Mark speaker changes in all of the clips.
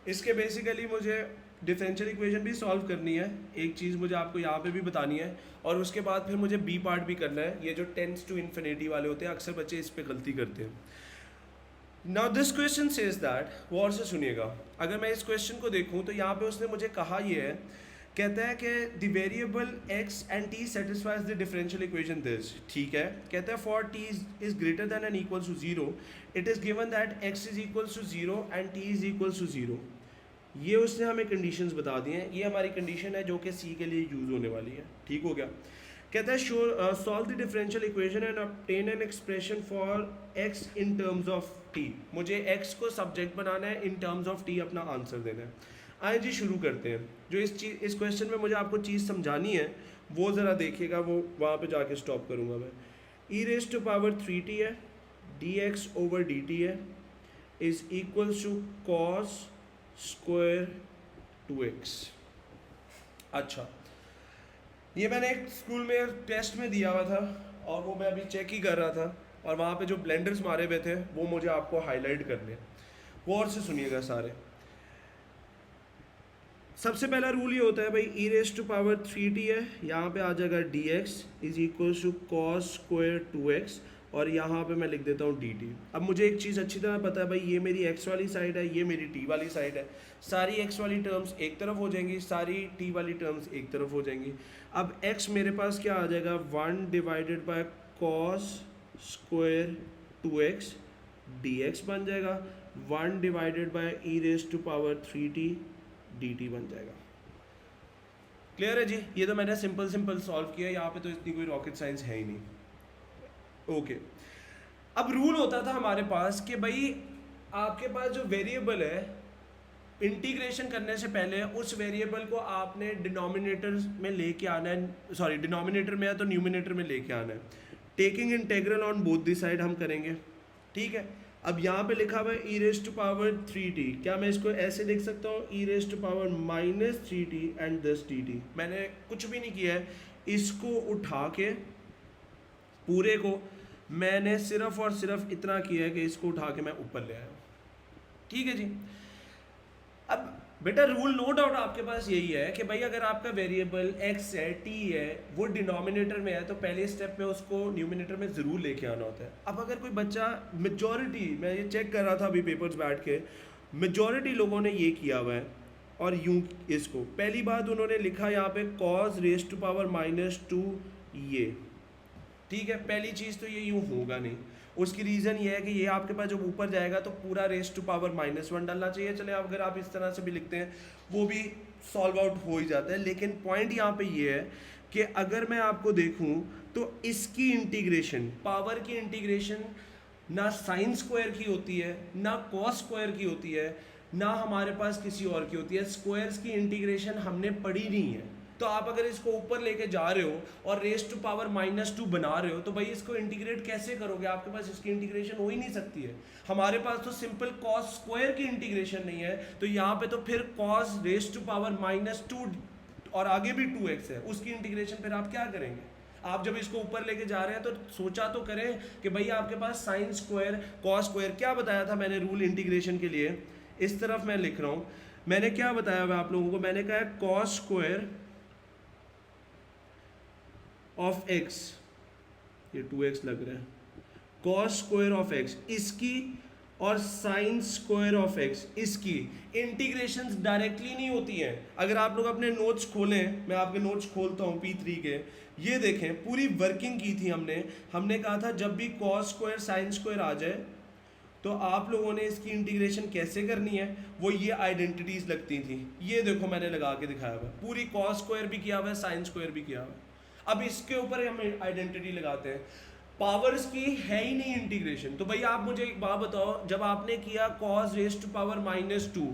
Speaker 1: इसके बेसिकली मुझे differential equation भी सॉल्व करनी है, एक चीज़ मुझे आपको यहाँ पे भी बतानी है, और उसके बाद फिर मुझे बी पार्ट भी करना है। ये जो टेंस टू इन्फिनिटी वाले होते हैं अक्सर बच्चे इस पे गलती करते हैं। Now this question says that, गौर से सुनिएगा, अगर मैं इस क्वेश्चन को देखूं तो यहाँ पे उसने मुझे कहा ये है, कहता है कि the variable x and t satisfies the differential equation this, ठीक है। कहता है for t is greater than and equals to zero, it is given that x is equals to zero and t is equals to zero. ये उसने हमें conditions बता दी हैं, ये हमारी कंडीशन है जो कि सी के लिए यूज़ होने वाली है, ठीक हो गया। कहता है solve the differential equation and obtain N expression for x in terms of t। मुझे x को सब्जेक्ट बनाना है, इन टर्म्स ऑफ t अपना आंसर देना है। आइए जी शुरू करते हैं। जो इस क्वेश्चन में मुझे आपको चीज़ समझानी है वो ज़रा देखिएगा, वो वहाँ पे जाके स्टॉप करूँगा मैं। e raise to power 3t है, dx ओवर dt है, is equals to cos square 2x। अच्छा, ये मैंने एक स्कूल में टेस्ट में दिया हुआ था और वो मैं अभी चेक ही कर रहा था, और वहाँ पे जो ब्लेंडर्स मारे हुए थे वो मुझे आपको हाईलाइट करने, गौर से सुनिएगा सारे। सबसे पहला रूल ये होता है भाई, ई रेस टू पावर 3t है, यहाँ पे आ जाएगा dx is equal to cos square 2x, और यहाँ पे मैं लिख देता हूँ dt। अब मुझे एक चीज़ अच्छी तरह पता है भाई, ये मेरी x वाली साइड है, ये मेरी t वाली साइड है। सारी x वाली टर्म्स एक तरफ हो जाएंगी, सारी t वाली टर्म्स एक तरफ हो जाएंगी। अब x मेरे पास क्या आ जाएगा, 1 divided by cos square 2x dx बन जाएगा, 1 divided by e raise to power 3t dt बन जाएगा। क्लियर है जी? ये तो मैंने सिंपल सॉल्व किया, यहाँ पे तो इतनी कोई रॉकेट साइंस है ही नहीं। ओके, अब रूल होता था हमारे पास कि भाई आपके पास जो वेरिएबल है, इंटीग्रेशन करने से पहले उस वेरिएबल को आपने डिनोमिनेटर में लेके आना है, सॉरी डिनोमिनेटर में है तो न्यूमिनेटर में लेके आना है। Taking integral on both the side हम करेंगे, ठीक है। अब यहाँ पे लिखा हुआ है ई रेस टू पावर 3t, क्या मैं इसको ऐसे लिख सकता हूँ, e raise to power minus 3t and दस dt। मैंने कुछ भी नहीं किया है, इसको उठा के पूरे को मैंने सिर्फ और सिर्फ इतना किया है कि इसको उठा के मैं ऊपर ले आया, ठीक है जी। अब बेटा रूल नो डाउट आपके पास यही है कि भाई अगर आपका वेरिएबल x है, t है, वो डिनोमिनेटर में है तो पहले स्टेप में उसको न्यूमिनेटर में ज़रूर लेके आना होता है। अब अगर कोई बच्चा, मेजॉरिटी, मैं ये चेक कर रहा था अभी पेपर्स बैठ के, मेजॉरिटी लोगों ने ये किया हुआ है, और यूं इसको पहली बात उन्होंने लिखा यहाँ पे cos रेज टू पावर -2 ये, ठीक है। पहली चीज़ तो ये यूँ होगा नहीं, उसकी रीज़न ये है कि ये आपके पास जब ऊपर जाएगा तो पूरा रेस टू पावर -1 डालना चाहिए। चले अगर आप इस तरह से भी लिखते हैं वो भी सॉल्व आउट हो ही जाता है, लेकिन पॉइंट यहाँ पे ये है कि अगर मैं आपको देखूँ तो इसकी इंटीग्रेशन, पावर की इंटीग्रेशन ना साइन स्क्वायर की होती है, ना कॉस स्क्वायर की होती है, ना हमारे पास किसी और की होती है। स्क्वायर्स की इंटीग्रेशन हमने पढ़ी नहीं है, तो आप अगर इसको ऊपर लेके जा रहे हो और रेस टू पावर -2 बना रहे हो तो भाई इसको इंटीग्रेट कैसे करोगे, आपके पास इसकी इंटीग्रेशन हो ही नहीं सकती है। हमारे पास तो सिंपल कॉस स्क्वायर की इंटीग्रेशन नहीं है, तो यहाँ पे तो फिर कॉस रेस टू पावर -2 और आगे भी 2x है, उसकी इंटीग्रेशन फिर आप क्या करेंगे। आप जब इसको ऊपर लेके जा रहे हैं तो सोचा तो करें कि भाई आपके पास साइन स्क्वायर, कॉस स्क्वायर, क्या बताया था मैंने रूल इंटीग्रेशन के लिए, इस तरफ मैं लिख रहा हूँ, मैंने क्या बताया हुआ आप लोगों को, मैंने कहा कॉस स्क्वायर ऑफ x, ये 2x लग रहा है, कॉस स्क्वायर ऑफ x इसकी और साइन स्क्वायर ऑफ x इसकी इंटीग्रेशंस डायरेक्टली नहीं होती हैं। अगर आप लोग अपने नोट्स खोलें, मैं आपके नोट्स खोलता हूँ P3 के, ये देखें पूरी वर्किंग की थी हमने कहा था जब भी कॉस स्क्वायर साइन स्क्वायर आ जाए तो आप लोगों ने इसकी इंटीग्रेशन कैसे करनी है, वो ये आइडेंटिटीज लगती थी। ये देखो मैंने लगा के दिखाया हुआ, पूरी कॉस स्क्वायर भी किया हुआ है, साइन स्क्वायर भी किया हुआ है। अब इसके ऊपर हम आइडेंटिटी लगाते हैं, पावर्स की है ही नहीं इंटीग्रेशन। तो भाई आप मुझे एक बात बताओ, जब आपने किया cos रेज टू पावर -2,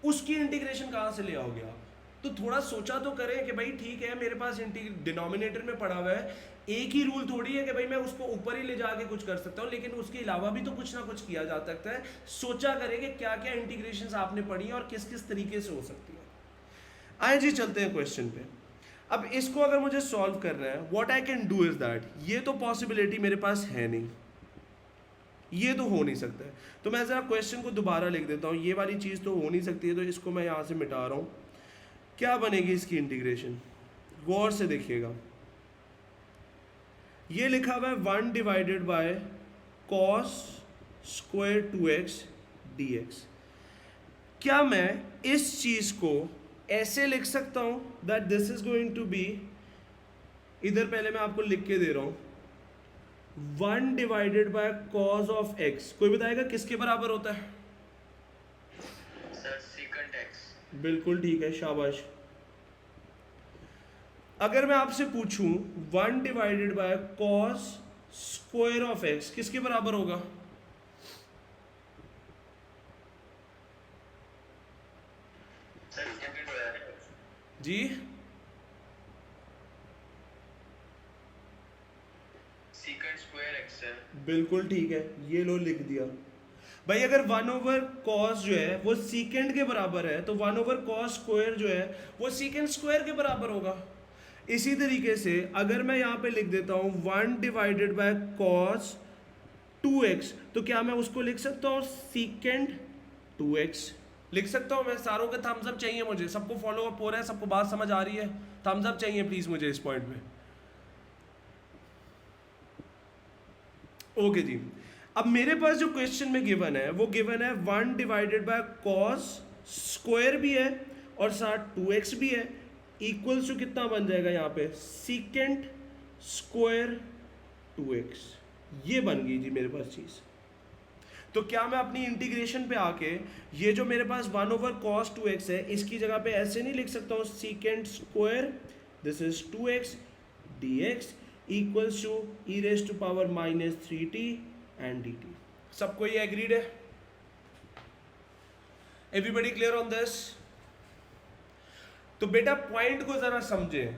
Speaker 1: उसकी इंटीग्रेशन कहाँ से ले आओगे आप। तो थोड़ा सोचा तो करें कि भाई ठीक है मेरे पास डिनोमिनेटर में पड़ा हुआ है, एक ही रूल थोड़ी है कि भाई मैं उसको ऊपर ही ले जाके कुछ कर सकता हूँ, लेकिन उसके अलावा भी तो कुछ ना कुछ किया जा सकता है। सोचा करें कि क्या क्या इंटीग्रेशन आपने पढ़ी है और किस किस तरीके से हो सकती है। आए जी चलते हैं क्वेश्चन पे। अब इसको अगर मुझे सॉल्व करना है, what I can do is that, ये तो पॉसिबिलिटी मेरे पास है नहीं, ये तो हो नहीं सकता है। तो मैं ज़रा क्वेश्चन को दोबारा लिख देता हूँ, ये वाली चीज़ तो हो नहीं सकती है, तो इसको मैं यहाँ से मिटा रहा हूँ। क्या बनेगी इसकी इंटीग्रेशन, गौर से देखिएगा। ये लिखा हुआ है 1 divided by cos square 2x dx। क्या मैं इस चीज़ को ऐसे लिख सकता हूँ that this is going to be, इधर पहले मैं आपको लिख के दे रहा हूँ, 1 divided by cos of x, कोई बताएगा किसके बराबर होता है?
Speaker 2: Sir second x।
Speaker 1: बिल्कुल ठीक है, शाबाश। अगर मैं आपसे पूछूं 1 divided by cos square of x किसके बराबर होगा?
Speaker 2: सर सेकंड
Speaker 1: जी
Speaker 2: सेकंड स्क्वायर x है।
Speaker 1: बिल्कुल ठीक है, ये लो लिख दिया। भाई अगर 1 ओवर कॉस जो है वो सीकेंड के बराबर है, तो 1 ओवर कॉस स्क्वायर जो है वो सीकेंड स्क्वायर के बराबर होगा। इसी तरीके से अगर मैं यहाँ पे लिख देता हूँ 1 डिवाइडेड बाय कॉस 2x, तो क्या मैं उसको लिख सकता हूँ सीकेंड 2x? लिख सकता हूँ मैं। सारों के थम्स अप चाहिए मुझे, सबको फॉलो अप हो रहा है, सबको बात समझ आ रही है? थम्स अप चाहिए प्लीज मुझे इस पॉइंट पे। ओके जी, अब मेरे पास जो क्वेश्चन में गिवन है वो गिवन है 1 डिवाइडेड बाय कॉस स्क्वायर भी है और साथ 2x भी है, इक्वल्स टू कितना बन जाएगा यहाँ पे, सीकेंट स्क्वायर 2x। ये बन गई जी मेरे पास चीज़। तो क्या मैं अपनी इंटीग्रेशन पे आके ये जो मेरे पास 1 ओवर कॉस 2x है इसकी जगह पे ऐसे नहीं लिख सकता हूँ, secant square this is 2x dx equals to e raise to power minus 3t and dt। सबको ये एग्रीड है? Everybody clear on this? तो बेटा पॉइंट को जरा समझे,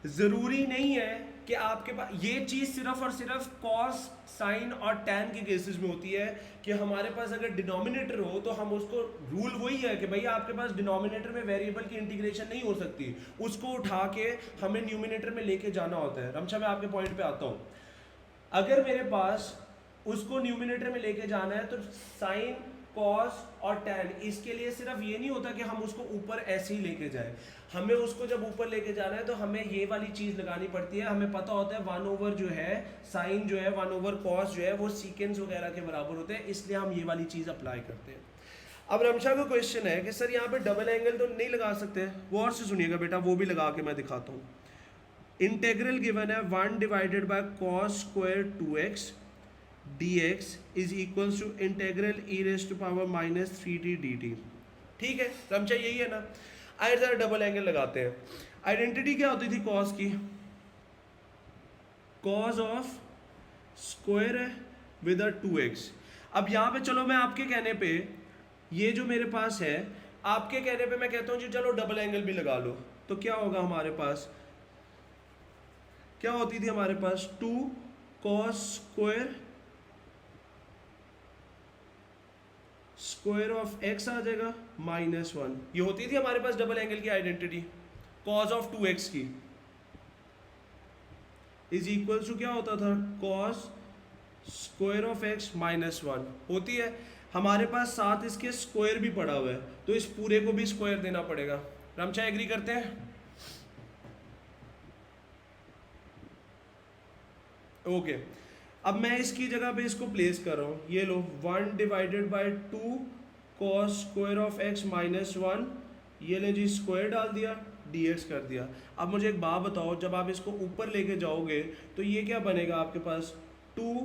Speaker 1: जरूरी नहीं है कि आपके पास ये चीज सिर्फ और सिर्फ कॉस साइन और टैन के केसेस में होती है कि हमारे पास अगर डिनोमिनेटर हो तो हम उसको, रूल वही है कि भैया आपके पास डिनोमिनेटर में वेरिएबल की इंटीग्रेशन नहीं हो सकती, उसको उठा के हमें न्यूमिनेटर में लेके जाना होता है। रमशा मैं आपके पॉइंट पे आता हूँ, अगर मेरे पास उसको न्यूमिनेटर में लेके जाना है तो साइन कॉस और टैन, इसके लिए सिर्फ ये नहीं होता कि हम उसको ऊपर ऐसे ही लेके जाए, हमें उसको जब ऊपर लेके जाना है तो हमें ये वाली चीज लगानी पड़ती है। हमें पता होता है 1 ओवर जो है साइन जो है 1 ओवर कॉस जो है वो सीकेंस वगैरह के बराबर होते हैं, इसलिए हम ये वाली चीज अप्लाई करते हैं। अब रमशा का क्वेश्चन है कि सर यहाँ पे डबल एंगल तो नहीं लगा सकते, वो और से सुनिएगा बेटा, वो भी लगा के मैं दिखाता हूँ। इंटेग्रल गिवन है 1 divided by cos square 2x dx is equals to integral e raise to power minus 3t dt। ठीक है रमशा, यही है ना? आइए जरा डबल एंगल लगाते हैं। आइडेंटिटी क्या होती थी कॉस की? कॉस ऑफ स्क्वायर है विद अ 2x। अब यहाँ पे चलो मैं आपके कहने पे, ये जो मेरे पास है, आपके कहने पे मैं कहता हूँ जी चलो डबल एंगल भी लगा लो, तो क्या होगा हमारे पास, क्या होती थी हमारे पास 2 cos square square of x आ जाएगा -1। ये होती थी हमारे पास डबल एंगल की आइडेंटिटी, cos ऑफ 2x की इज इक्वल टू क्या होता था, cos स्क्वायर ऑफ x -1 होती है। हमारे पास साथ इसके स्क्वायर भी पड़ा हुआ है, तो इस पूरे को भी स्क्वायर देना पड़ेगा। रामचा एग्री करते हैं? ओके अब मैं इसकी जगह पे इसको प्लेस कर रहा हूँ, ये लो 1 divided by 2 cos square of x -1, ये ले जी स्क्वायर डाल दिया, dx कर दिया। अब मुझे एक बात बताओ, जब आप इसको ऊपर लेके जाओगे तो ये क्या बनेगा आपके पास, 2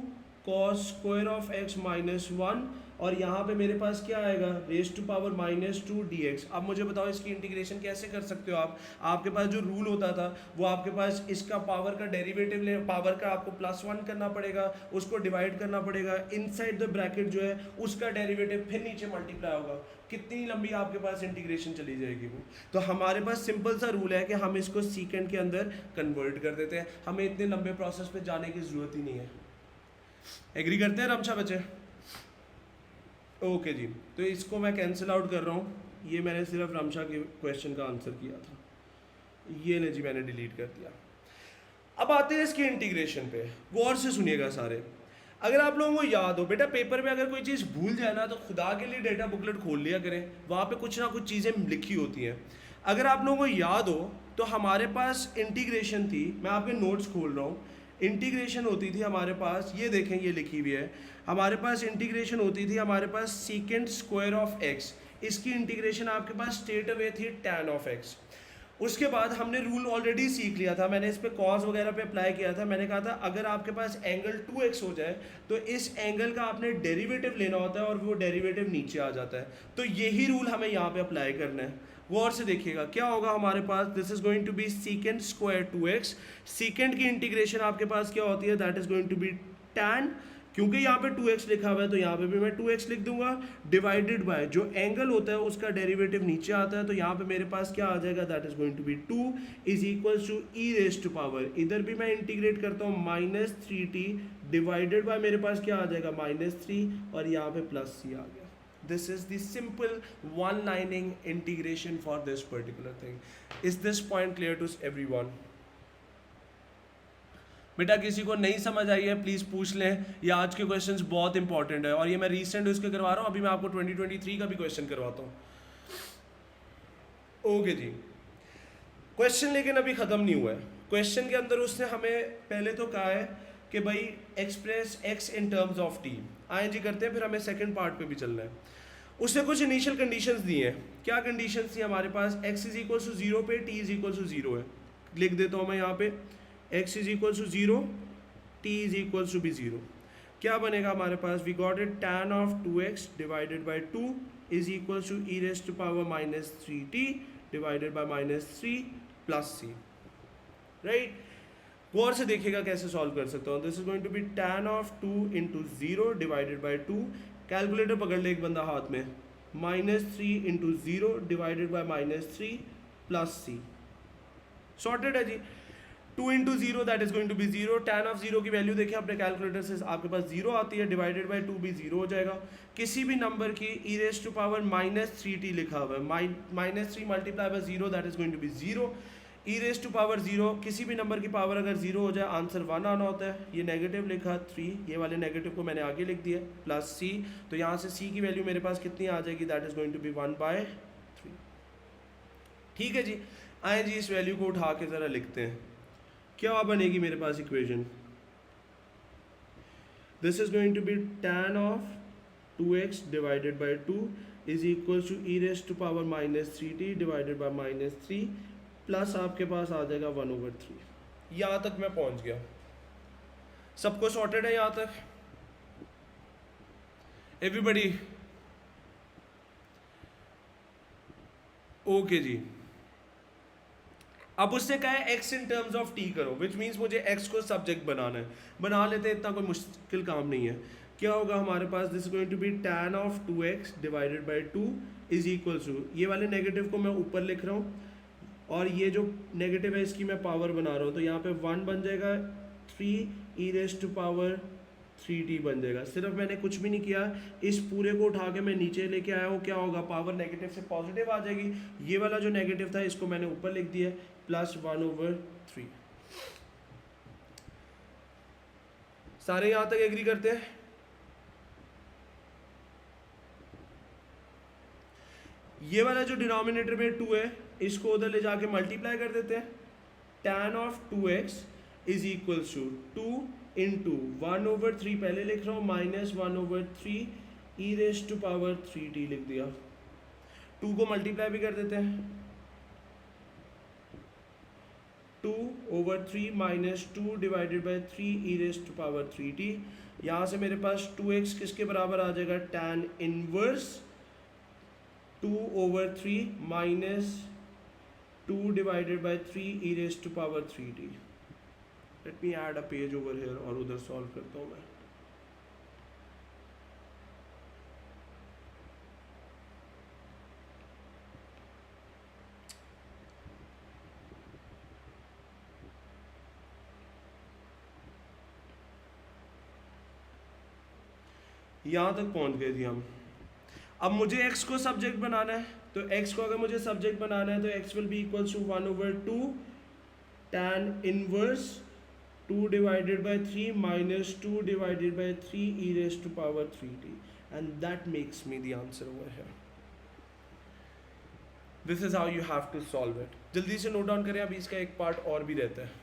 Speaker 1: cos स्क्वायर ऑफ x -1 और यहाँ पे मेरे पास क्या आएगा, रेज टू पावर -2 dx। अब मुझे बताओ इसकी इंटीग्रेशन कैसे कर सकते हो आप? आपके पास जो रूल होता था वो आपके पास इसका पावर का डेरिवेटिव ले, पावर का आपको +1 करना पड़ेगा, उसको डिवाइड करना पड़ेगा, इनसाइड द ब्रैकेट जो है उसका डेरिवेटिव फिर नीचे मल्टीप्लाई होगा, कितनी लंबी आपके पास इंटीग्रेशन चली जाएगी वो। तो हमारे पास सिंपल सा रूल है कि हम इसको सीकेंड के अंदर कन्वर्ट कर देते हैं, हमें इतने लंबे प्रोसेस पे जाने की ज़रूरत ही नहीं है। एग्री करते हैं रमशा बच्चे? ओके जी, तो इसको मैं कैंसिल आउट कर रहा हूँ, ये मैंने सिर्फ रमशा के क्वेश्चन का आंसर किया था, ये ले जी मैंने डिलीट कर दिया। अब आते हैं इसके इंटीग्रेशन पे, गौर से सुनिएगा सारे। अगर आप लोगों को याद हो बेटा, पेपर में अगर कोई चीज़ भूल जाए ना तो खुदा के लिए डेटा बुकलेट खोल लिया करें, वहाँ पे कुछ ना कुछ चीज़ें लिखी होती हैं। अगर आप लोगों को याद हो तो हमारे पास इंटीग्रेशन थी, मैं आपके नोट्स खोल रहा हूँ, इंटीग्रेशन होती थी हमारे पास, ये देखें ये लिखी हुई है, हमारे पास इंटीग्रेशन होती थी हमारे पास सीकेंट स्क्वायर ऑफ एक्स, इसकी इंटीग्रेशन आपके पास स्ट्रेट अवे थी tan ऑफ एक्स। उसके बाद हमने रूल ऑलरेडी सीख लिया था, मैंने इस पे कॉस वगैरह पे अप्लाई किया था, मैंने कहा था अगर आपके पास एंगल 2x हो जाए तो इस एंगल का आपने डेरिवेटिव लेना होता है और वो डेरिवेटिव नीचे आ जाता है। तो यही रूल हमें यहाँ पे अप्लाई करना है। गौर से देखिएगा क्या होगा हमारे पास, this is going to be secant square 2x, secant की इंटीग्रेशन आपके पास क्या होती है, that is going to be tan, क्योंकि यहाँ पे 2x लिखा हुआ है तो यहाँ पे भी मैं 2x लिख दूंगा, डिवाइडेड बाय जो एंगल होता है उसका डेरिवेटिव नीचे आता है, तो यहाँ पे मेरे पास क्या आ जाएगा, that is going to be 2 is equals to e raise to power, इधर भी मैं इंटीग्रेट करता हूँ -3t डिवाइडेड बाय मेरे पास क्या आ जाएगा -3 और यहाँ पे +c आ गया। This is the simple one-lining integration for this particular thing. Is this point clear to everyone? बेटा किसी को नहीं समझ आई है प्लीज़ पूछ लें, ये आज के क्वेश्चंस बहुत इंपॉर्टेंट है और ये मैं रीसेंट उसके करवा रहा हूँ, अभी मैं आपको 2023 का भी क्वेश्चन करवाता हूँ। ओके जी, क्वेश्चन लेकिन अभी ख़त्म नहीं हुआ है। क्वेश्चन के अंदर उसने हमें पहले तो कहा है कि भाई express x in terms of t, आए जी करते हैं, फिर हमें सेकंड पार्ट पे भी चलना है। उसने कुछ इनिशियल कंडीशंस दी हैं। क्या कंडीशंस थी हमारे पास, x इज इक्वल टू 0 पे t इज इक्वल टू 0 है, लिख देता हूँ मैं यहाँ पे x is equal to 0, t is equal to भी 0। क्या बनेगा हमारे पास, we got it tan of 2x divided by 2 is equal to e raise to power -3t divided by -3 plus c, right. गौर से देखिएगा कैसे सॉल्व कर सकता हूँ, this is going to be tan of 2 into 0 divided by 2, calculator पकड़ ले एक बंदा हाथ में, -3 into 0 divided by -3 plus c, sorted है जी। 2 into 0 that is going to be 0, tan of 0 की वैल्यू देखिए अपने कैलकुलेटर से आपके पास 0 आती है, डिवाइडेड बाई 2 भी 0 हो जाएगा। किसी भी नंबर की ई रेज टू पावर -3t लिखा हुआ है, -3 multiply by 0 that is going to be 0, e raise to power 0, किसी भी नंबर की पावर अगर 0 हो जाए आंसर 1 आना होता है। ये नेगेटिव लिखा 3, ये वाले नेगेटिव को मैंने आगे लिख दिया, प्लस c, तो यहाँ से c की वैल्यू मेरे पास कितनी आ जाएगी, that is going to be 1/3। ठीक है जी, आए जी इस वैल्यू को उठा के ज़रा लिखते हैं, क्या बनेगी मेरे पास equation, this is going to be tan of 2x divided by 2 is equal to e raise to power -3t divided by -3 plus आपके पास आ जाएगा 1/3। यहाँ तक मैं पहुँच गया, सबको सॉर्टेड है यहाँ तक, एवरीबडी ओके जी। अब उसने कहा है x in terms of t करो, विच मीन्स मुझे x को सब्जेक्ट बनाना है, बना लेते हैं, इतना कोई मुश्किल काम नहीं है। क्या होगा हमारे पास, this is going to be tan of 2x divided by 2 is equal to, ये वाले नेगेटिव को मैं ऊपर लिख रहा हूँ और ये जो नेगेटिव है इसकी मैं पावर बना रहा हूँ, तो यहाँ पे 1 बन जाएगा, 3 e raise to power 3t बन जाएगा। सिर्फ मैंने कुछ भी नहीं किया, इस पूरे को उठा के मैं नीचे लेके आया हूँ, क्या होगा, पावर नेगेटिव से पॉजिटिव आ जाएगी, ये वाला जो नेगेटिव था इसको मैंने ऊपर लिख दिया, प्लस 1/3। सारे यहाँ तक एग्री करते हैं? ये वाला जो डिनोमिनेटर में 2 है इसको उधर ले जाके मल्टीप्लाई कर देते हैं, tan of 2x is equal to 2 into 1/3 पहले लिख रहा हूँ -1/3 ई रेज टू पावर 3t लिख दिया, 2 को मल्टीप्लाई भी कर देते हैं, 2/3 -2 divided by 3 e raise to power 3t, यहाँ से मेरे पास 2x किसके बराबर आ जाएगा, tan inverse 2/3 -2 divided by 3 e raised to power 3t. Let me add a page over here और उधर सॉल्व करता हूँ मैं। यहाँ तक पहुँच गए जी हम। अब मुझे x को सब्जेक्ट बनाना है, तो x को अगर मुझे सब्जेक्ट बनाना है तो x will be equal to 1/2 tan inverse 2 divided by 3 minus 2 divided by 3 e raised to power 3t, and that makes me the answer over here. This is how you have to solve it. जल्दी से note down करें, अभी इसका एक part और भी रहता है.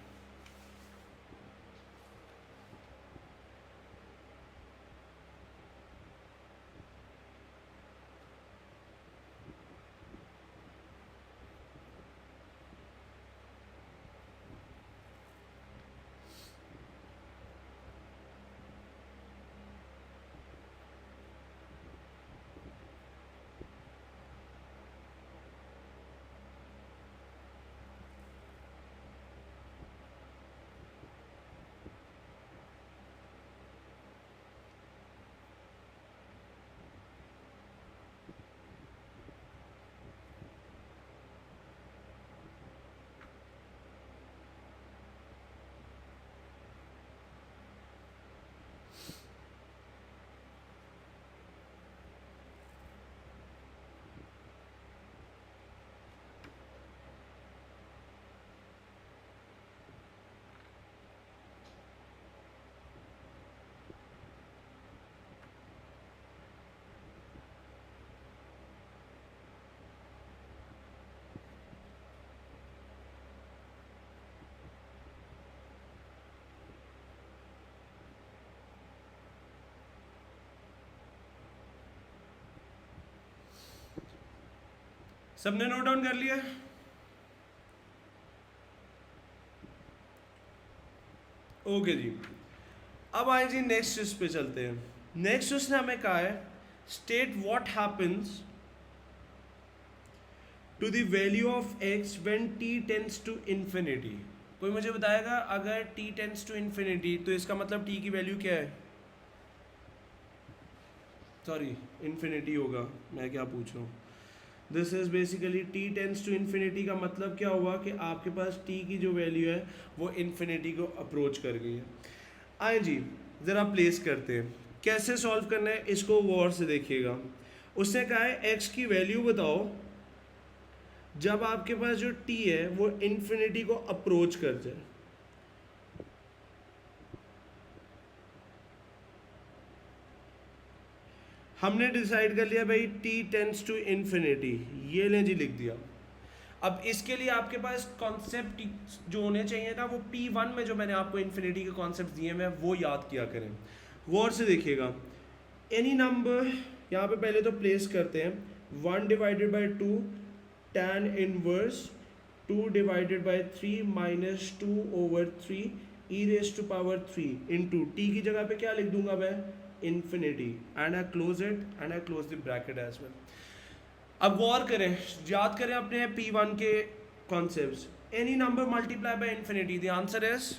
Speaker 1: सबने नोट डाउन कर लिया? ओके जी, अब आए जी नेक्स्ट चीज पे चलते हैं. नेक्स्ट उसने हमें कहा है state what happens to the value of x when t tends to infinity. कोई मुझे बताएगा अगर t टेंड्स टू इन्फिनिटी तो इसका मतलब t की वैल्यू क्या है? सॉरी, इन्फिनिटी होगा, मैं क्या पूछ रहा हूँ. This is basically t tends to infinity का मतलब क्या हुआ कि आपके पास t की जो वैल्यू है वो इन्फिनिटी को अप्रोच कर गई है. आए जी ज़रा प्लेस करते हैं. कैसे सॉल्व करना है इसको गौर से देखिएगा. उसने कहा है x की वैल्यू बताओ जब आपके पास जो t है वो इन्फिनिटी को अप्रोच कर जाए. हमने डिसाइड कर लिया भाई t टेंड्स टू इन्फिनिटी, ये लें जी, लिख दिया. अब इसके लिए आपके पास कॉन्सेप्ट जो होने चाहिए ना वो P1 में जो मैंने आपको इन्फिनिटी के कॉन्सेप्ट दिए हैं वो याद किया करें. गौर से देखिएगा. एनी नंबर यहाँ पे पहले तो प्लेस करते हैं. 1 divided by 2 tan inverse 2 divided by 3 minus 2 over 3 e raise to power 3 into t की जगह पे क्या लिख दूंगा मैं? Infinity. And I close it and I close the bracket as well. अब गौर करें, याद करें अपने P1 के concepts. Any number multiply by infinity, the answer is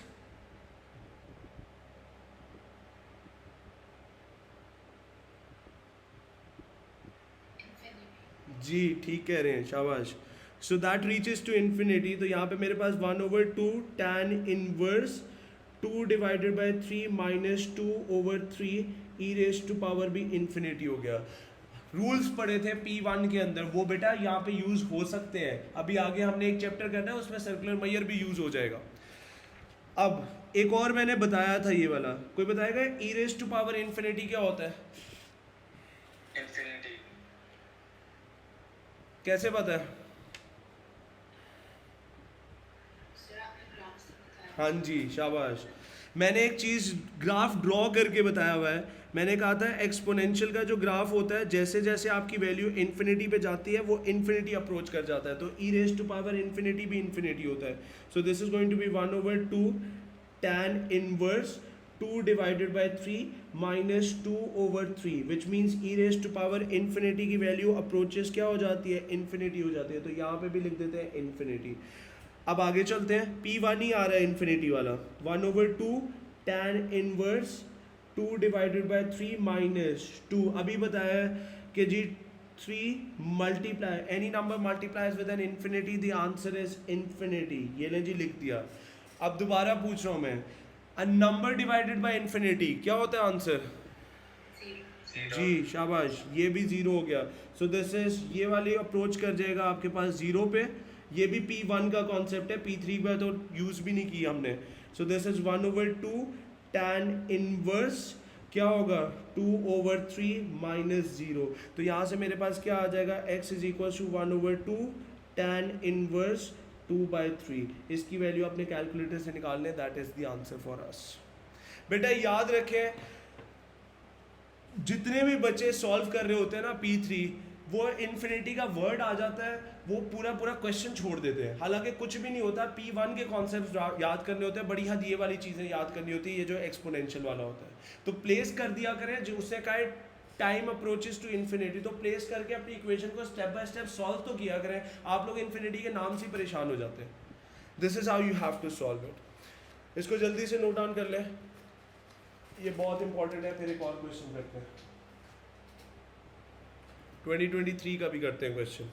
Speaker 1: जी, ठीक कह रहे हैं, शाबाश. So that reaches to infinity. तो यहाँ पे मेरे पास 1/2 tan inverse 2 divided by 3 minus 2 over 3 e raise to power भी इन्फिनिटी हो गया. रूल्स पढ़े थे P1 के अंदर, वो बेटा यहाँ पे यूज हो सकते हैं. अभी आगे हमने एक चैप्टर करना है उसमें सर्कुलर मेजर भी यूज हो जाएगा. अब एक और मैंने बताया था ये वाला, कोई बताएगा ई रेज टू पावर इन्फिनिटी क्या होता है?
Speaker 2: Infinity.
Speaker 1: कैसे पता है? हाँ जी, शाबाश. मैंने एक चीज़ ग्राफ ड्रॉ करके बताया हुआ है. मैंने कहा था एक्सपोनेंशियल का जो ग्राफ होता है जैसे जैसे आपकी वैल्यू इन्फिनिटी पे जाती है वो इन्फिनिटी अप्रोच कर जाता है. तो e raise to power infinity भी इन्फिनिटी होता है. So this is going to be 1/2 tan inverse 2 divided by 3 minus 2 over 3 which means e raise to power infinity की वैल्यू अप्रोचेस क्या हो जाती है? इन्फिनिटी हो जाती है. तो यहाँ पे भी लिख देते हैं इन्फिनिटी. अब आगे चलते हैं. P1 ही आ रहा है इन्फिनिटी वाला. 1/2 tan inverse 2 divided by 3 minus 2. अभी बताया कि जी 3 multiply any number multiplies with an infinity, the answer is infinity. ये ले जी, लिख दिया. अब दोबारा पूछ रहा हूँ मैं, a number divided by infinity क्या होता है आंसर? जी, शाबाश, ये भी जीरो हो गया. सो दिस इज, ये वाली अप्रोच कर जाएगा आपके पास जीरो पे. ये भी P1 का कॉन्सेप्ट है, P3 पे तो यूज़ भी नहीं की हमने. सो दिस इज 1/2 tan इनवर्स क्या होगा 2/3 माइनस 0। तो यहाँ से मेरे पास क्या आ जाएगा x is equal to 1/2 tan inverse 2/3। इसकी वैल्यू अपने कैलकुलेटर से निकालने, that is the answer for us. बेटा याद रखें, जितने भी बच्चे सॉल्व कर रहे होते हैं ना P3, वो इन्फिनिटी का वर्ड आ जाता है, वो पूरा पूरा क्वेश्चन छोड़ देते हैं। हालांकि कुछ भी नहीं होता, P1 के कॉन्सेप्ट याद करने होते हैं, बड़ी हद ये वाली चीज़ें याद करनी होती है, ये जो एक्सपोनेंशियल वाला होता है। तो प्लेस कर दिया करें, जो उससे कहा टाइम अप्रोचेस टू इन्फिनिटी, तो प्लेस करके अपनी इक्वेशन को स्टेप बाय स्टेप सॉल्व तो किया करें। आप लोग इन्फिनिटी के नाम से परेशान हो जाते हैं। This is how you have to solve it. इसको जल्दी से नोट डाउन कर लें, ये बहुत इंपॉर्टेंट है। फिर एक और क्वेश्चन करते हैं, 2023 का भी करते हैं क्वेश्चन।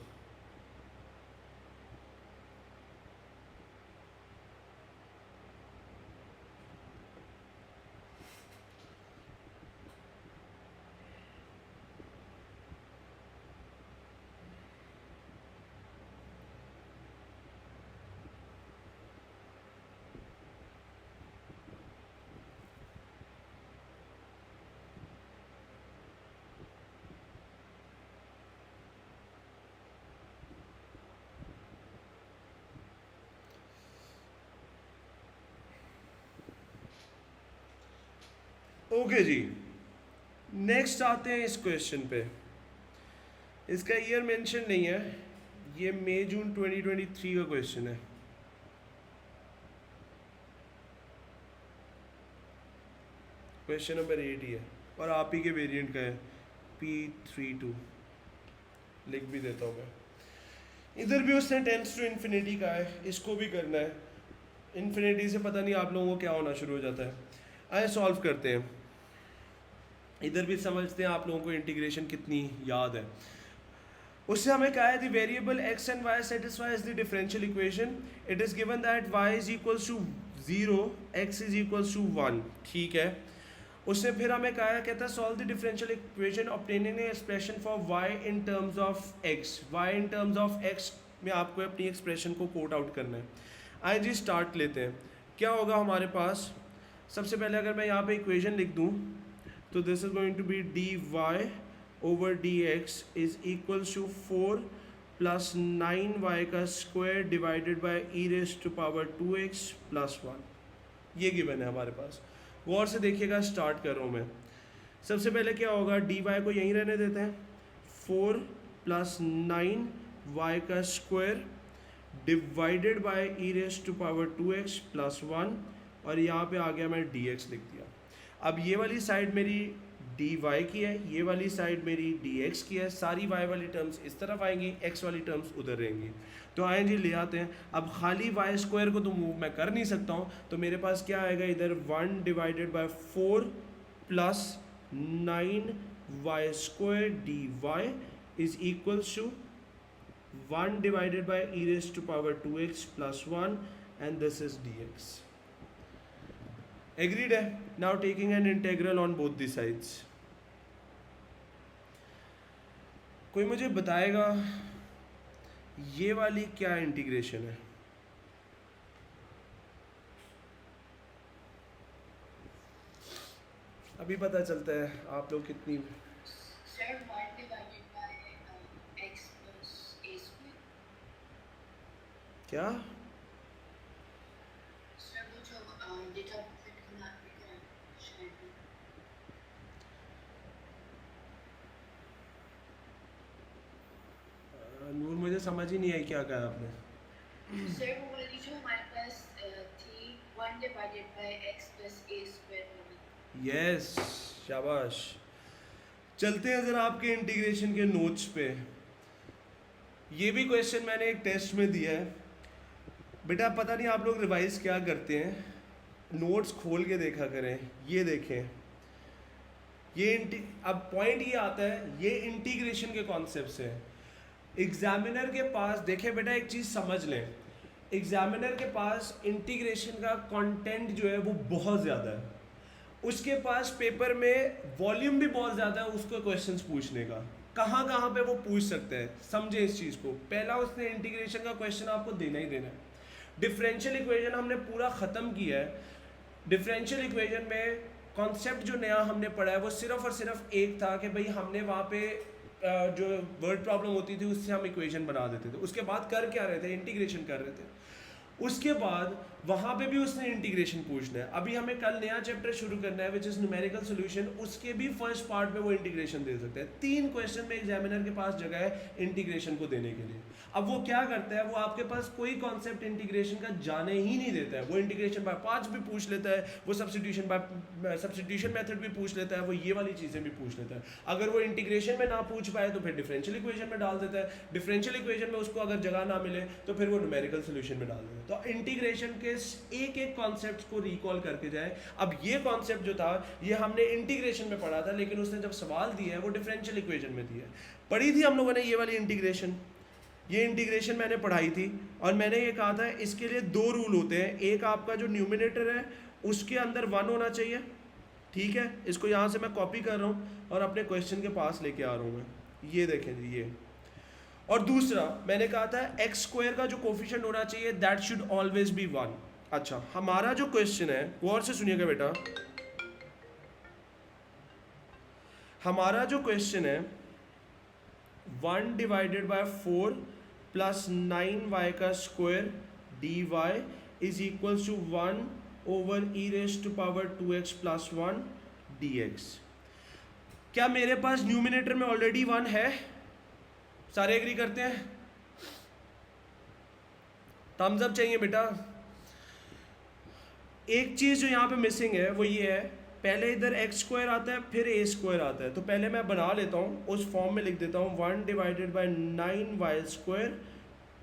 Speaker 1: ओके जी, नेक्स्ट आते हैं इस क्वेश्चन पे। इसका ईयर मेंशन नहीं है, ये मई जून 2023 का क्वेश्चन है। क्वेश्चन नंबर 8 ही है और आप ही के वेरिएंट का है, P32। लिख भी देता हूँ मैं। इधर भी उसने टेंस टू इन्फिनिटी का है, इसको भी करना है। इन्फिनिटी से पता नहीं आप लोगों को क्या होना शुरू हो जाता है। आइए सॉल्व करते हैं। इधर भी समझते हैं आप लोगों को इंटीग्रेशन कितनी याद है। उससे हमें कहा है the variable x and y satisfies the differential equation. It is given that y is equals to 0, x is equals to 1। ठीक है, उसने फिर हमें कहा है, कहता है solve the differential equation obtaining an expression for y in terms of x। y in terms of x में आपको अपनी एक्सप्रेशन को कोट आउट करना है। आइए जी स्टार्ट लेते हैं। क्या होगा हमारे पास, सबसे पहले अगर मैं यहाँ पे इक्वेशन लिख दूँ तो this is going to be dy over dx is equals to 4 plus 9y का square divided by e raise to power 2x plus 1। ये गिवन है हमारे पास। गौर से देखिएगा, स्टार्ट कर रहा हूँ मैं। सबसे पहले क्या होगा, dy को यहीं रहने देते हैं, 4 प्लस 9y का square divided by e raise to power 2x plus 1, और यहाँ पे आ गया मैं dx लिख दिया। अब ये वाली साइड मेरी dy की है, ये वाली साइड मेरी dx की है। सारी y वाली टर्म्स इस तरफ आएंगी, x वाली टर्म्स उधर रहेंगी। तो आए जी ले आते हैं। अब खाली y स्क्वायर को तो मूव मैं कर नहीं सकता हूँ, तो मेरे पास क्या आएगा इधर 1 divided by 4 plus 9y square dy is equals to 1 divided by e raise to power 2x plus 1 and this is dx। Agreed है? Now taking an integral on both the sides. कोई मुझे बताएगा ये वाली क्या इंटीग्रेशन है? अभी पता चलता है आप लोग कितनी। क्या नूर, मुझे समझ ही नहीं आई क्या कहा आपने।
Speaker 3: सर वो वाली जो हमारे पास थी 1 divided bye x plus a square वाली।
Speaker 1: यस, शाबाश। चलते हैं ज़रा आपके इंटीग्रेशन के नोट्स पे। ये भी क्वेश्चन मैंने एक टेस्ट में दिया है। बेटा पता नहीं आप लोग रिवाइज क्या करते हैं, नोट्स खोल के देखा करें। ये देखें, ये अब पॉइंट ये आता है, ये इंटीग्रेशन के कॉन्सेप्ट से। एग्जामिनर के पास देखें बेटा, एक चीज़ समझ लें, एग्जामिनर के पास इंटीग्रेशन का कंटेंट जो है वो बहुत ज़्यादा है। उसके पास पेपर में वॉल्यूम भी बहुत ज़्यादा है उसको क्वेश्चंस पूछने का। कहाँ कहाँ पे वो पूछ सकते हैं, समझे इस चीज़ को। पहला उसने इंटीग्रेशन का क्वेश्चन आपको देना ही देना है। डिफरेंशियल इक्वेशन हमने पूरा ख़त्म किया है। डिफरेंशियल इक्वेशन में कॉन्सेप्ट जो नया हमने पढ़ा है वो सिर्फ और सिर्फ एक था कि भाई हमने वहाँ पे जो वर्ड प्रॉब्लम होती थी उससे हम इक्वेशन बना देते थे। उसके बाद कर क्या रहे थे, इंटीग्रेशन कर रहे थे। उसके बाद वहाँ पे भी उसने इंटीग्रेशन पूछना है। अभी हमें कल नया चैप्टर शुरू करना है विच इज़ न्यूमेरिकल सॉल्यूशन, उसके भी फर्स्ट पार्ट में वो इंटीग्रेशन दे सकते हैं। 3 क्वेश्चन में एग्जामिनर के पास जगह है इंटीग्रेशन को देने के लिए। अब वो क्या करता है, वो आपके पास कोई कॉन्सेप्ट इंटीग्रेशन का जाने ही नहीं देता है। वो इंटीग्रेशन बाय पार्ट्स भी पूछ लेता है, वो सब्स्टिट्यूशन मेथड भी पूछ लेता है, वो ये वाली चीज़ें भी पूछ लेता है। अगर वो इंटीग्रेशन में ना पूछ पाए तो फिर डिफरेंशियल इक्वेशन में डाल देता है, डिफरेंशियल इक्वेशन में उसको अगर जगह ना मिले तो फिर वो न्यूमेरिकल सोल्यूशन में डाल देता है। तो इंटीग्रेशन के एक एक कॉन्सेप्ट को रिकॉल करके जाए। अब ये कॉन्सेप्ट जो था ये हमने इंटीग्रेशन में पढ़ा था, लेकिन उसने जब सवाल दिया है वो डिफरेंशियल इक्वेशन में दिया है। पढ़ी थी हम लोगों ने ये वाली इंटीग्रेशन, ये इंटीग्रेशन मैंने पढ़ाई थी और मैंने ये कहा था इसके लिए 2 रूल होते हैं। एक आपका जो न्यूमिनेटर है उसके अंदर 1 होना चाहिए, ठीक है। इसको यहाँ से मैं कॉपी कर रहा हूँ और अपने क्वेश्चन के पास लेके आ रहा हूँ मैं। ये देखें जी ये। और दूसरा मैंने कहा था एक्स स्क्वायर का जो कोफिशिएंट होना चाहिए दैट शुड ऑलवेज बी 1। अच्छा, हमारा जो क्वेश्चन है गौर से सुनिएगा बेटा, हमारा जो क्वेश्चन है 1 डिवाइडेड बाय 4 प्लस 9y का square d y is equals to 1 over e raise to power 2x plus 1 dx। क्या मेरे पास न्यूमिनेटर में ऑलरेडी 1 है? सारे एग्री करते हैं? थम्स अप चाहिए बेटा। एक चीज़ जो यहाँ पे मिसिंग है वो ये है, पहले इधर एक्स स्क्वायर आता है फिर ए स्क्वायर आता है। तो पहले मैं बना लेता हूँ, उस फॉर्म में लिख देता हूँ 1 divided by 9y square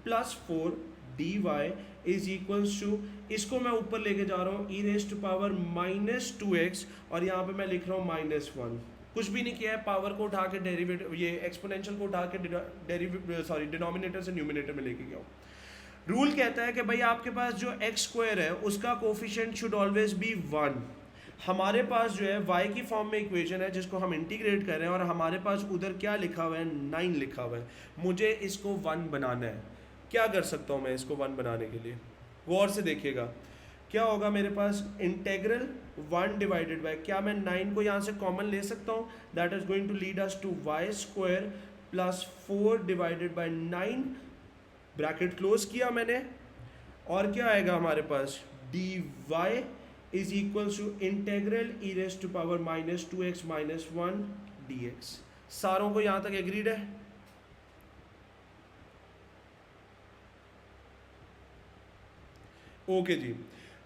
Speaker 1: plus 4 d y is equals to, इसको मैं ऊपर लेके जा रहा हूँ ई रेज टू पावर -2x और यहाँ पे मैं लिख रहा हूँ -1। कुछ भी नहीं किया है, पावर को उठा के डेरिवेटिव ये एक्सपोनेंशियल को उठा के डिनोमिनेटर से न्यूमिनेटर में लेके गया हूँ। रूल कहता है कि भाई आपके पास जो एक्स स्क्वायर है उसका कोफिशिएंट शुड ऑलवेज बी 1। हमारे पास जो है y की फॉर्म में इक्वेशन है जिसको हम इंटीग्रेट कर रहे हैं और हमारे पास उधर क्या लिखा हुआ है 9 लिखा हुआ है। मुझे इसको 1 बनाना है। क्या कर सकता हूँ मैं इसको 1 बनाने के लिए? गौर से देखिएगा क्या होगा मेरे पास, इंटेग्रल 1 डिवाइडेड बाय, क्या मैं 9 को यहाँ से कॉमन ले सकता हूँ? That is going to lead us to y square plus 4 divided by 9, bracket close किया मैंने, और क्या आएगा हमारे पास dy is equal to integral e raise to power -2x - 1 dx। सारों को यहाँ तक एग्रीड है? ओके जी।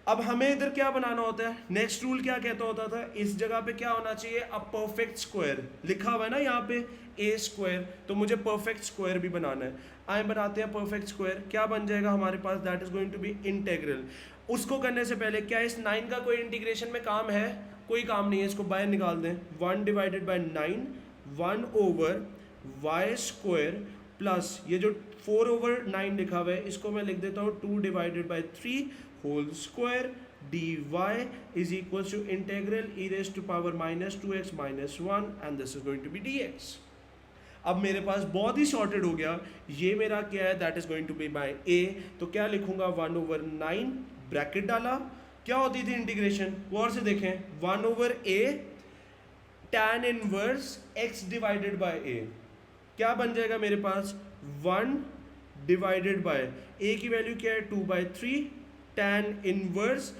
Speaker 1: अब हमें इधर क्या बनाना होता है, नेक्स्ट रूल क्या कहता होता था, इस जगह पे क्या होना चाहिए, अब परफेक्ट स्क्वायर लिखा हुआ है ना यहाँ पे ए स्क्वायर, तो मुझे परफेक्ट स्क्वायर भी बनाना है। आए बनाते हैं परफेक्ट स्क्वायर। क्या बन जाएगा हमारे पास, that is going to be integral. उसको करने से पहले क्या इस 9 का कोई इंटीग्रेशन में काम है? कोई काम नहीं है, इसको बाहर निकाल दें। 1 divided by 9 1 over y square plus ये जो 4 ओवर 9 लिखा हुआ है इसको मैं लिख देता हूँ 2 divided by 3 whole square dy is equals to integral e raised to power -2x - 1 and this is going to be dx। अब मेरे पास बहुत ही शॉर्टेड हो गया, ये मेरा क्या है, that is going to be by a। तो क्या लिखूंगा 1 ओवर 9 ब्रैकेट डाला, क्या होती थी इंटीग्रेशन, गौर से देखें 1 over a tan inverse x divided by a, क्या बन जाएगा मेरे पास 1 डिवाइडेड बाय a की वैल्यू क्या है 2/3 tan इनवर्स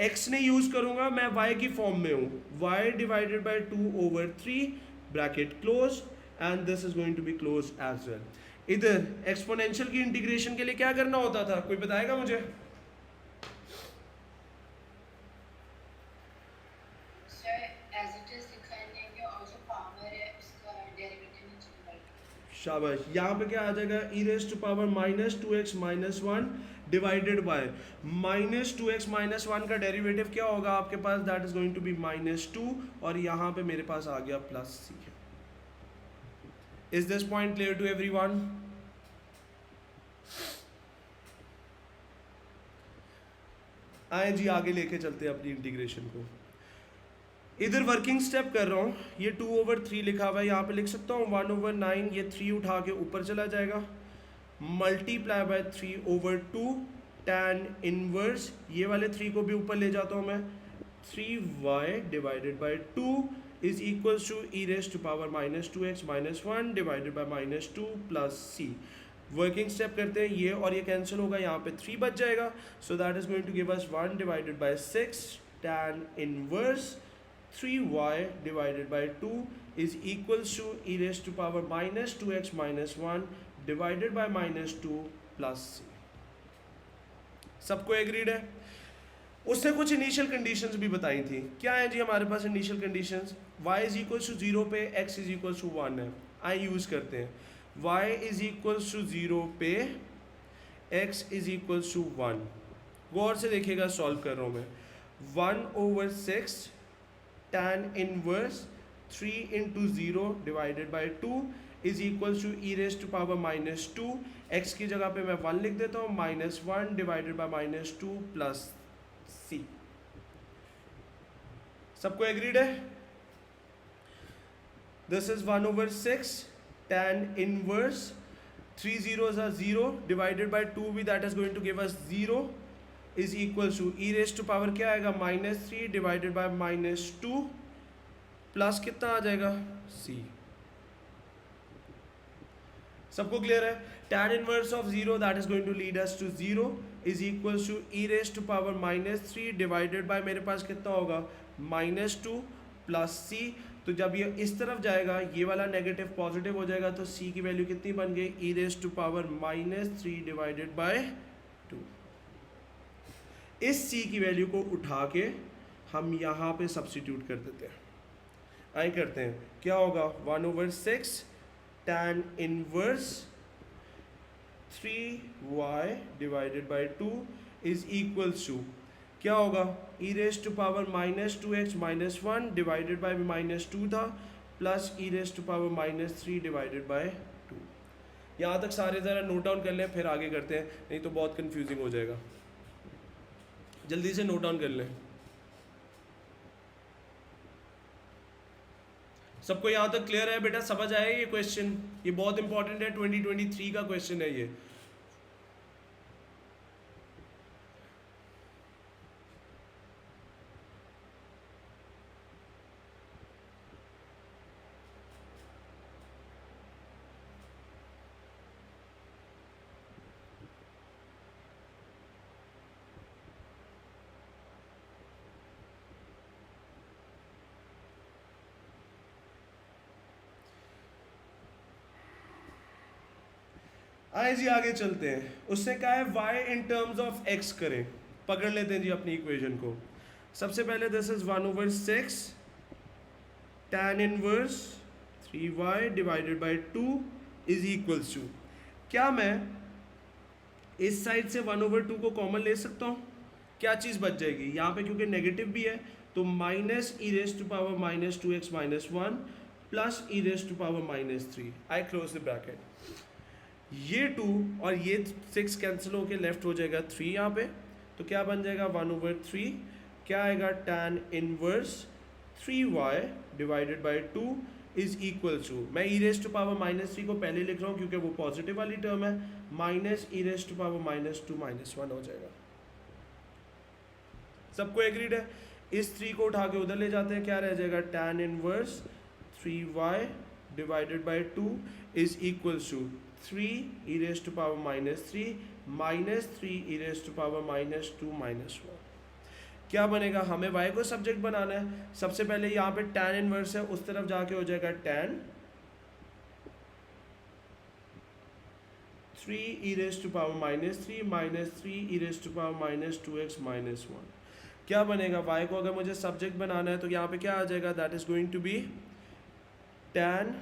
Speaker 1: x ने यूज करूंगा, मैं y की फॉर्म में हूं, y divided by 2 over 3 bracket close and this is going to be close as well. इधर एक्सपोनेंशियल की इंटीग्रेशन के लिए क्या करना होता था, कोई बताएगा मुझे? शाबाश। यहाँ पे क्या आ जाएगा, e raise to power -2x - 1 divided by -2x - 1 का डेरिवेटिव क्या होगा आपके पास, that is going to be -2 और यहाँ पे मेरे पास आ गया +c। Is this point clear to everyone? आए जी आगे लेके चलते हैं अपनी इंटीग्रेशन को। इधर वर्किंग स्टेप कर रहा हूँ, ये 2 ओवर 3 लिखा हुआ है, यहाँ पे लिख सकता हूँ 1 ओवर 9, ये 3 उठा के ऊपर चला जाएगा, multiply by 3 over 2 tan inverse, ये वाले 3 को भी ऊपर ले जाता हूँ मैं, 3y divided by 2 is equals to e raise to power minus 2x minus 1 divided by minus 2 plus c. Working step करते हैं, ये और ये कैंसिल होगा, यहाँ पे 3 बच जाएगा, so that is going to give us 1 divided by 6 tan inverse 3y divided by 2 is equals to e raise to power minus 2x minus 1 divided by minus 2 plus C. सबको एग्रीड है? उससे कुछ initial conditions भी बताई थी। क्या है जी हमारे पास initial conditions? y is equals to 0 पे x इज इक्वल्स टू 1 है, आई यूज़ करते हैं। y इज इक्वल्स टू 0 पे x इज इक्वल्स टू 1। गौर से देखिएगा, सॉल्व कर रहा हूँ मैं। 1/6 tan inverse 3 into 0 divided by 2 is equals to e raise to power minus 2, x की जगह पे मैं 1 लिख देता हूँ, minus 1 divided by minus 2 plus C. सबको एग्रीड है? This is 1/6 tan inverse 3 zeros are 0 divided by 2 भी, that is going to give us 0 is equals to e raise to power क्या आएगा, minus 3 divided by minus 2 plus कितना आ जाएगा, C. सबको clear है? tan inverse of 0 that is going to lead us to 0 is equals to e raise to power minus 3 divided by मेरे पास कितना होगा, माइनस 2 प्लस सी। तो जब ये इस तरफ जाएगा, ये वाला नेगेटिव पॉजिटिव हो जाएगा, तो सी की वैल्यू कितनी बन गई, e raise to power minus 3 divided by 2। इस सी की वैल्यू को उठा के हम यहाँ पे सब्स्टिट्यूट कर देते हैं। आई करते हैं, क्या होगा, 1/6 tan inverse 3y divided by 2 is equals to क्या होगा, e raise to power minus 2x minus 1 divided by minus 2 था, plus e raise to power minus 3 divided by 2। यहाँ तक सारे ज़रा नोट डाउन कर लें, फिर आगे करते हैं, नहीं तो बहुत कंफ्यूजिंग हो जाएगा। जल्दी से नोट डाउन कर लें। सबको यहाँ तक क्लियर है बेटा? समझ आया ये क्वेश्चन? ये बहुत इंपॉर्टेंट है, 2023 का क्वेश्चन है ये। आए जी आगे चलते हैं। उससे क्या है, y in terms of x करें। पकड़ लेते हैं जी अपनी इक्वेशन को। सबसे पहले this is 1/6 tan inverse 3y divided by 2 is equals to, क्या मैं इस साइड से 1/2 को कॉमन ले सकता हूँ? क्या चीज़ बच जाएगी यहाँ पे, क्योंकि नेगेटिव भी है, तो minus e raise to power minus 2x minus 1 plus e raise to power minus 3। I close the bracket. ये 2 और ये 6 कैंसिल होके लेफ्ट हो जाएगा 3 यहाँ पे, तो क्या बन जाएगा 1/3, क्या आएगा, tan inverse 3y divided by 2 is equal to, मैं e raise to power minus 3 को पहले लिख रहा हूँ क्योंकि वो पॉजिटिव वाली टर्म है, minus e raise to power minus 2 minus 1 हो जाएगा। सबको एग्रीड है? इस 3 को उठा के उधर ले जाते हैं, क्या रह जाएगा, tan inverse 3y divided by 2 is equals to 3 e raise to power minus 3 minus 3 e raise to power minus 2 minus 1। क्या बनेगा, हमें y को सब्जेक्ट बनाना है। सबसे पहले यहाँ पे tan इनवर्स है, उस तरफ जाके हो जाएगा tan 3 e raise to power minus 3 minus 3 e raise to power minus 2x minus 1। क्या बनेगा, y को अगर मुझे सब्जेक्ट बनाना है तो यहाँ पे क्या आ जाएगा, that is going to be tan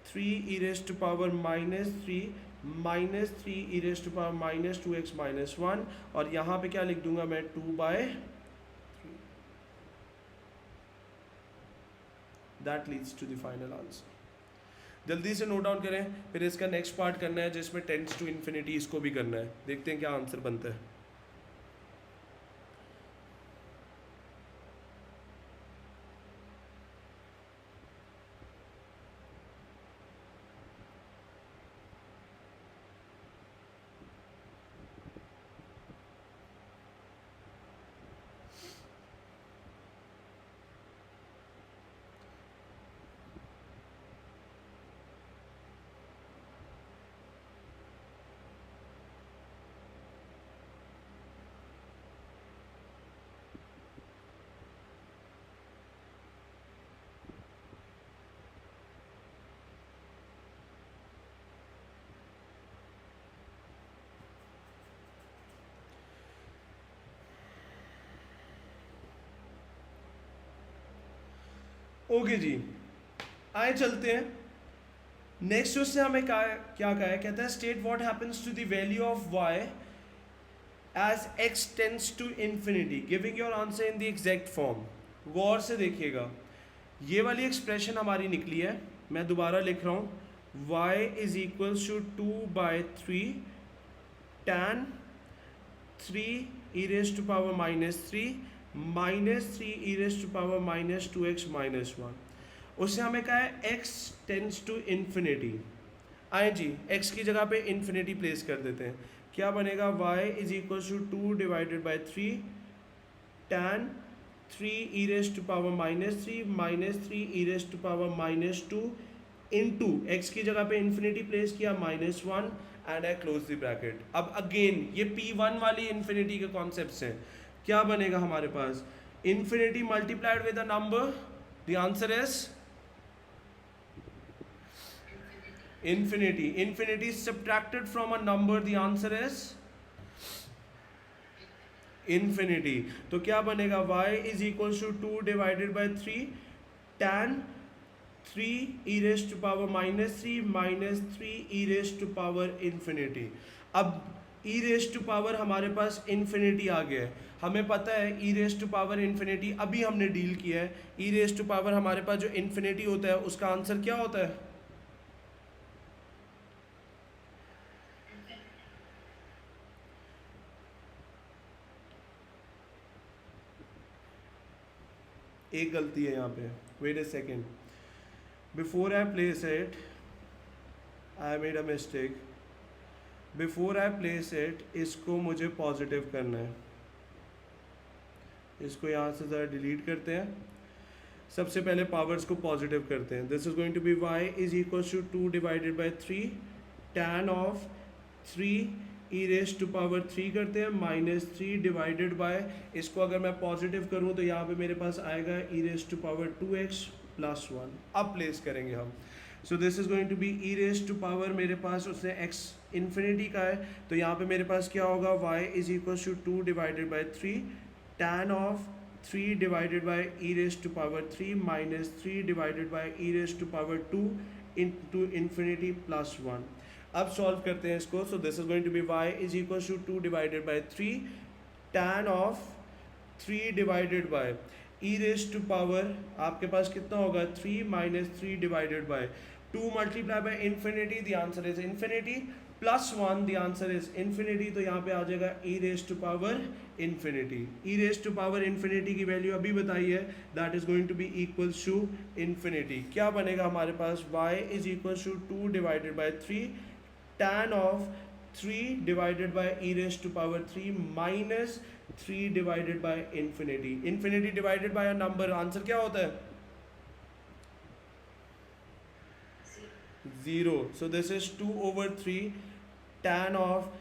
Speaker 1: 3 e raise to power minus 3 e raise to power minus 2x minus 1, और यहाँ पे क्या लिख दूंगा मैं, 2/3। That leads to the final answer. जल्दी से नोट डाउन करें, फिर इसका नेक्स्ट पार्ट करना है जिसमें टेंड्स टू इन्फिनिटी, इसको भी करना है। देखते हैं क्या आंसर बनता है। ओके जी, आए चलते हैं नेक्स्ट। उससे हमें क्या कहा है, कहता है state what happens to the value of Y as x tends to infinity giving your answer in the exact form. गौर से देखिएगा, ये वाली एक्सप्रेशन हमारी निकली है, मैं दोबारा लिख रहा हूँ, y is equals to 2/3 tan 3 e raised to power -3 -3 e raised to power -2x -1। उससे हमें कहा है x टेंड्स टू इन्फिनिटी। आए जी, x की जगह पे इन्फिनिटी प्लेस कर देते हैं, क्या बनेगा, y is equals to 2/3 tan 3 e raised to power -3 -3 e raised to power -2 into x की जगह पे इन्फिनिटी प्लेस किया -1 and I close the bracket. अब अगेन ये P1 वाली इन्फिनिटी के कॉन्सेप्ट्स हैं, क्या बनेगा हमारे पास, infinity multiplied with a number, the answer is infinity. Infinity is subtracted from a number, the answer is infinity. तो क्या बनेगा, y is equals to 2/3 tan 3 e raised to power -3 -3 e raised to power infinity। अब e raised to power हमारे पास infinity आ गया है, हमें पता है e raised to power infinity अभी हमने डील किया है, e raised to power हमारे पास जो infinity होता है उसका आंसर क्या होता है, एक गलती है यहाँ पे, wait a second, before I place it I made a mistake, before I place it इसको मुझे पॉजिटिव करना है, इसको यहाँ से ज़रा डिलीट करते हैं, सबसे पहले पावर्स को पॉजिटिव करते हैं। This is going to be y is equal to 2/3 tan of 3 e raise to power 3 करते हैं -3 डिवाइडेड बाय, इसको अगर मैं पॉजिटिव करूँ तो यहाँ पे मेरे पास आएगा e raise to power 2x + 1। अब प्लेस करेंगे हम, so this is going to be e raise to power, मेरे पास उसने x इन्फिनिटी का है, तो यहाँ पे मेरे पास क्या होगा, y is equal to 2/3 tan of 3 divided by e raise to power 3 -3 divided by e raise to power 2 into infinity +1। अब सॉल्व करते हैं इसको, so this is going to be y is equal to 2/3 tan of 3 divided by e raise to power, आपके पास कितना होगा, 3 -3 divided by 2 multiply by infinity, the answer is infinity +1, the answer is infinity. तो यहाँ पे आ जाएगा e raise to power infinity. e raise to power infinity की वैल्यू अभी बताई है, that is going to be equals to infinity. क्या बनेगा हमारे पास, y is equals to 2/3 tan of 3 divided by e raise to power 3 -3 divided by infinity. Infinity divided by a number, answer क्या होता है, 0। So this is 2/3 tan of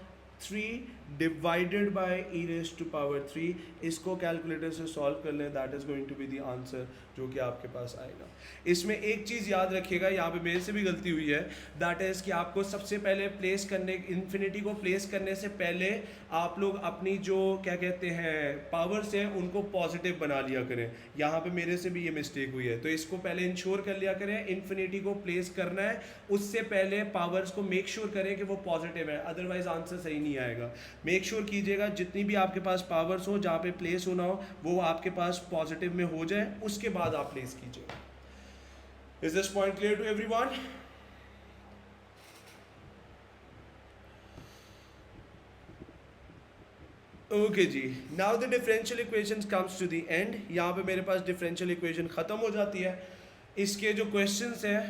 Speaker 1: 3 divided by e raise to power 3। इसको calculator से solve कर लें, that is going to be the answer जो कि आपके पास आएगा। इसमें एक चीज़ याद रखिएगा, यहाँ पे मेरे से भी गलती हुई है, दैट इज़ कि आपको सबसे पहले प्लेस करने, इन्फिनिटी को प्लेस करने से पहले आप लोग अपनी जो क्या कहते हैं पावर्स हैं उनको पॉजिटिव बना लिया करें। यहाँ पे मेरे से भी ये मिस्टेक हुई है, तो इसको पहले इंश्योर कर लिया करें, इन्फिनिटी को प्लेस करना है उससे पहले पावर्स को मेक श्योर करें कि वो पॉजिटिव है, अदरवाइज आंसर सही नहीं आएगा। मेक श्योर कीजिएगा जितनी भी आपके पास पावर्स हो, जहाँ पे प्लेस होना हो, वो आपके पास पॉजिटिव में हो जाए, उसके बाद आप प्लेस कीजिए। Is this point clear to everyone? Okay ji, now the differential equations comes to the end। यहाँ पे मेरे पास differential equation ख़त्म हो जाती है। इसके जो questions हैं,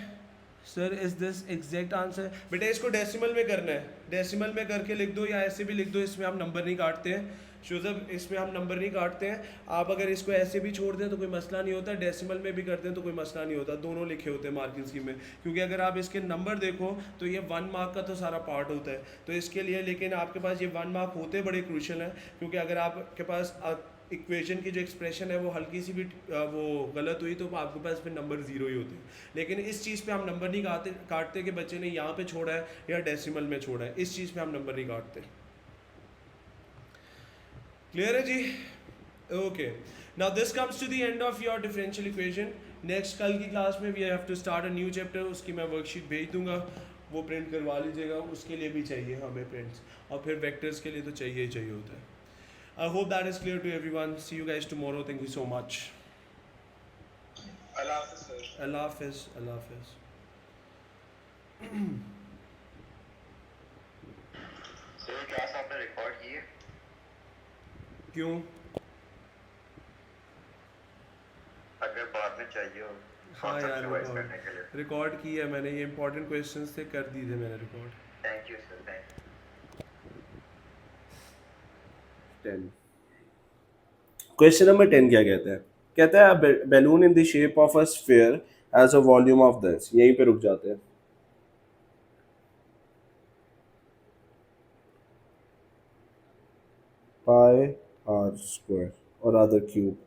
Speaker 1: sir is this exact answer, बेटा इसको डेसिमल में करना है, डेसिमल में करके लिख दो या ऐसे भी लिख दो, इसमें हम नंबर नहीं काटते हैं शुजब, इसमें हम नंबर नहीं काटते हैं। आप अगर इसको ऐसे भी छोड़ दें तो कोई मसला नहीं होता, डेसिमल में भी करते हैं तो कोई मसला नहीं होता, दोनों लिखे होते हैं मार्किंग स्कीम में, क्योंकि अगर आप इसके नंबर देखो तो ये 1 मार्क का तो सारा पार्ट होता है, तो इसके लिए लेकिन आपके पास ये 1 मार्क होते बड़े क्रूशल हैं, क्योंकि अगर आपके पास इक्वेशन की जो एक्सप्रेशन है वो हल्की सी भी वो गलत हुई तो आपके पास फिर नंबर 0 ही होते हैं। लेकिन इस चीज़ पे हम नंबर नहीं काटते कि बच्चे ने यहाँ पे छोड़ा है या डेसिमल में छोड़ा है, इस चीज़ पे हम नंबर नहीं काटते। क्लियर है जी? Okay, Now this comes to the end of your differential equation. Next कल की क्लास में we have to start a new chapter. उसकी मैं वर्कशीट भेज दूंगा, वो प्रिंट करवा लीजिएगा. उसके लिए भी चाहिए हमें प्रिंट्स, और फिर वेक्टर्स के लिए तो चाहिए ही चाहिए होता है. I hope that is clear to everyone. See you guys tomorrow. Thank you so much.
Speaker 4: Allah Hafiz, sir.
Speaker 1: Allah Hafiz. Allah Hafiz.
Speaker 2: So ये क्लास आपने रिकॉर्ड की है?
Speaker 1: क्यों?
Speaker 2: अगर बाद में चाहिए हो
Speaker 1: हाँ
Speaker 2: concept
Speaker 1: यार,
Speaker 2: revise करने के लिए.
Speaker 1: रिकॉर्ड की है मैंने. ये इंपॉर्टेंट क्वेश्चंस थे, कर दिए थे मैंने record.
Speaker 2: Thank you sir, thank you.
Speaker 1: 10. Question number 10 क्या कहता है? कहता है balloon in the shape of a sphere has a volume of this. यहीं पे रुक जाते हैं. पाई आर स्क्वायर और other cube.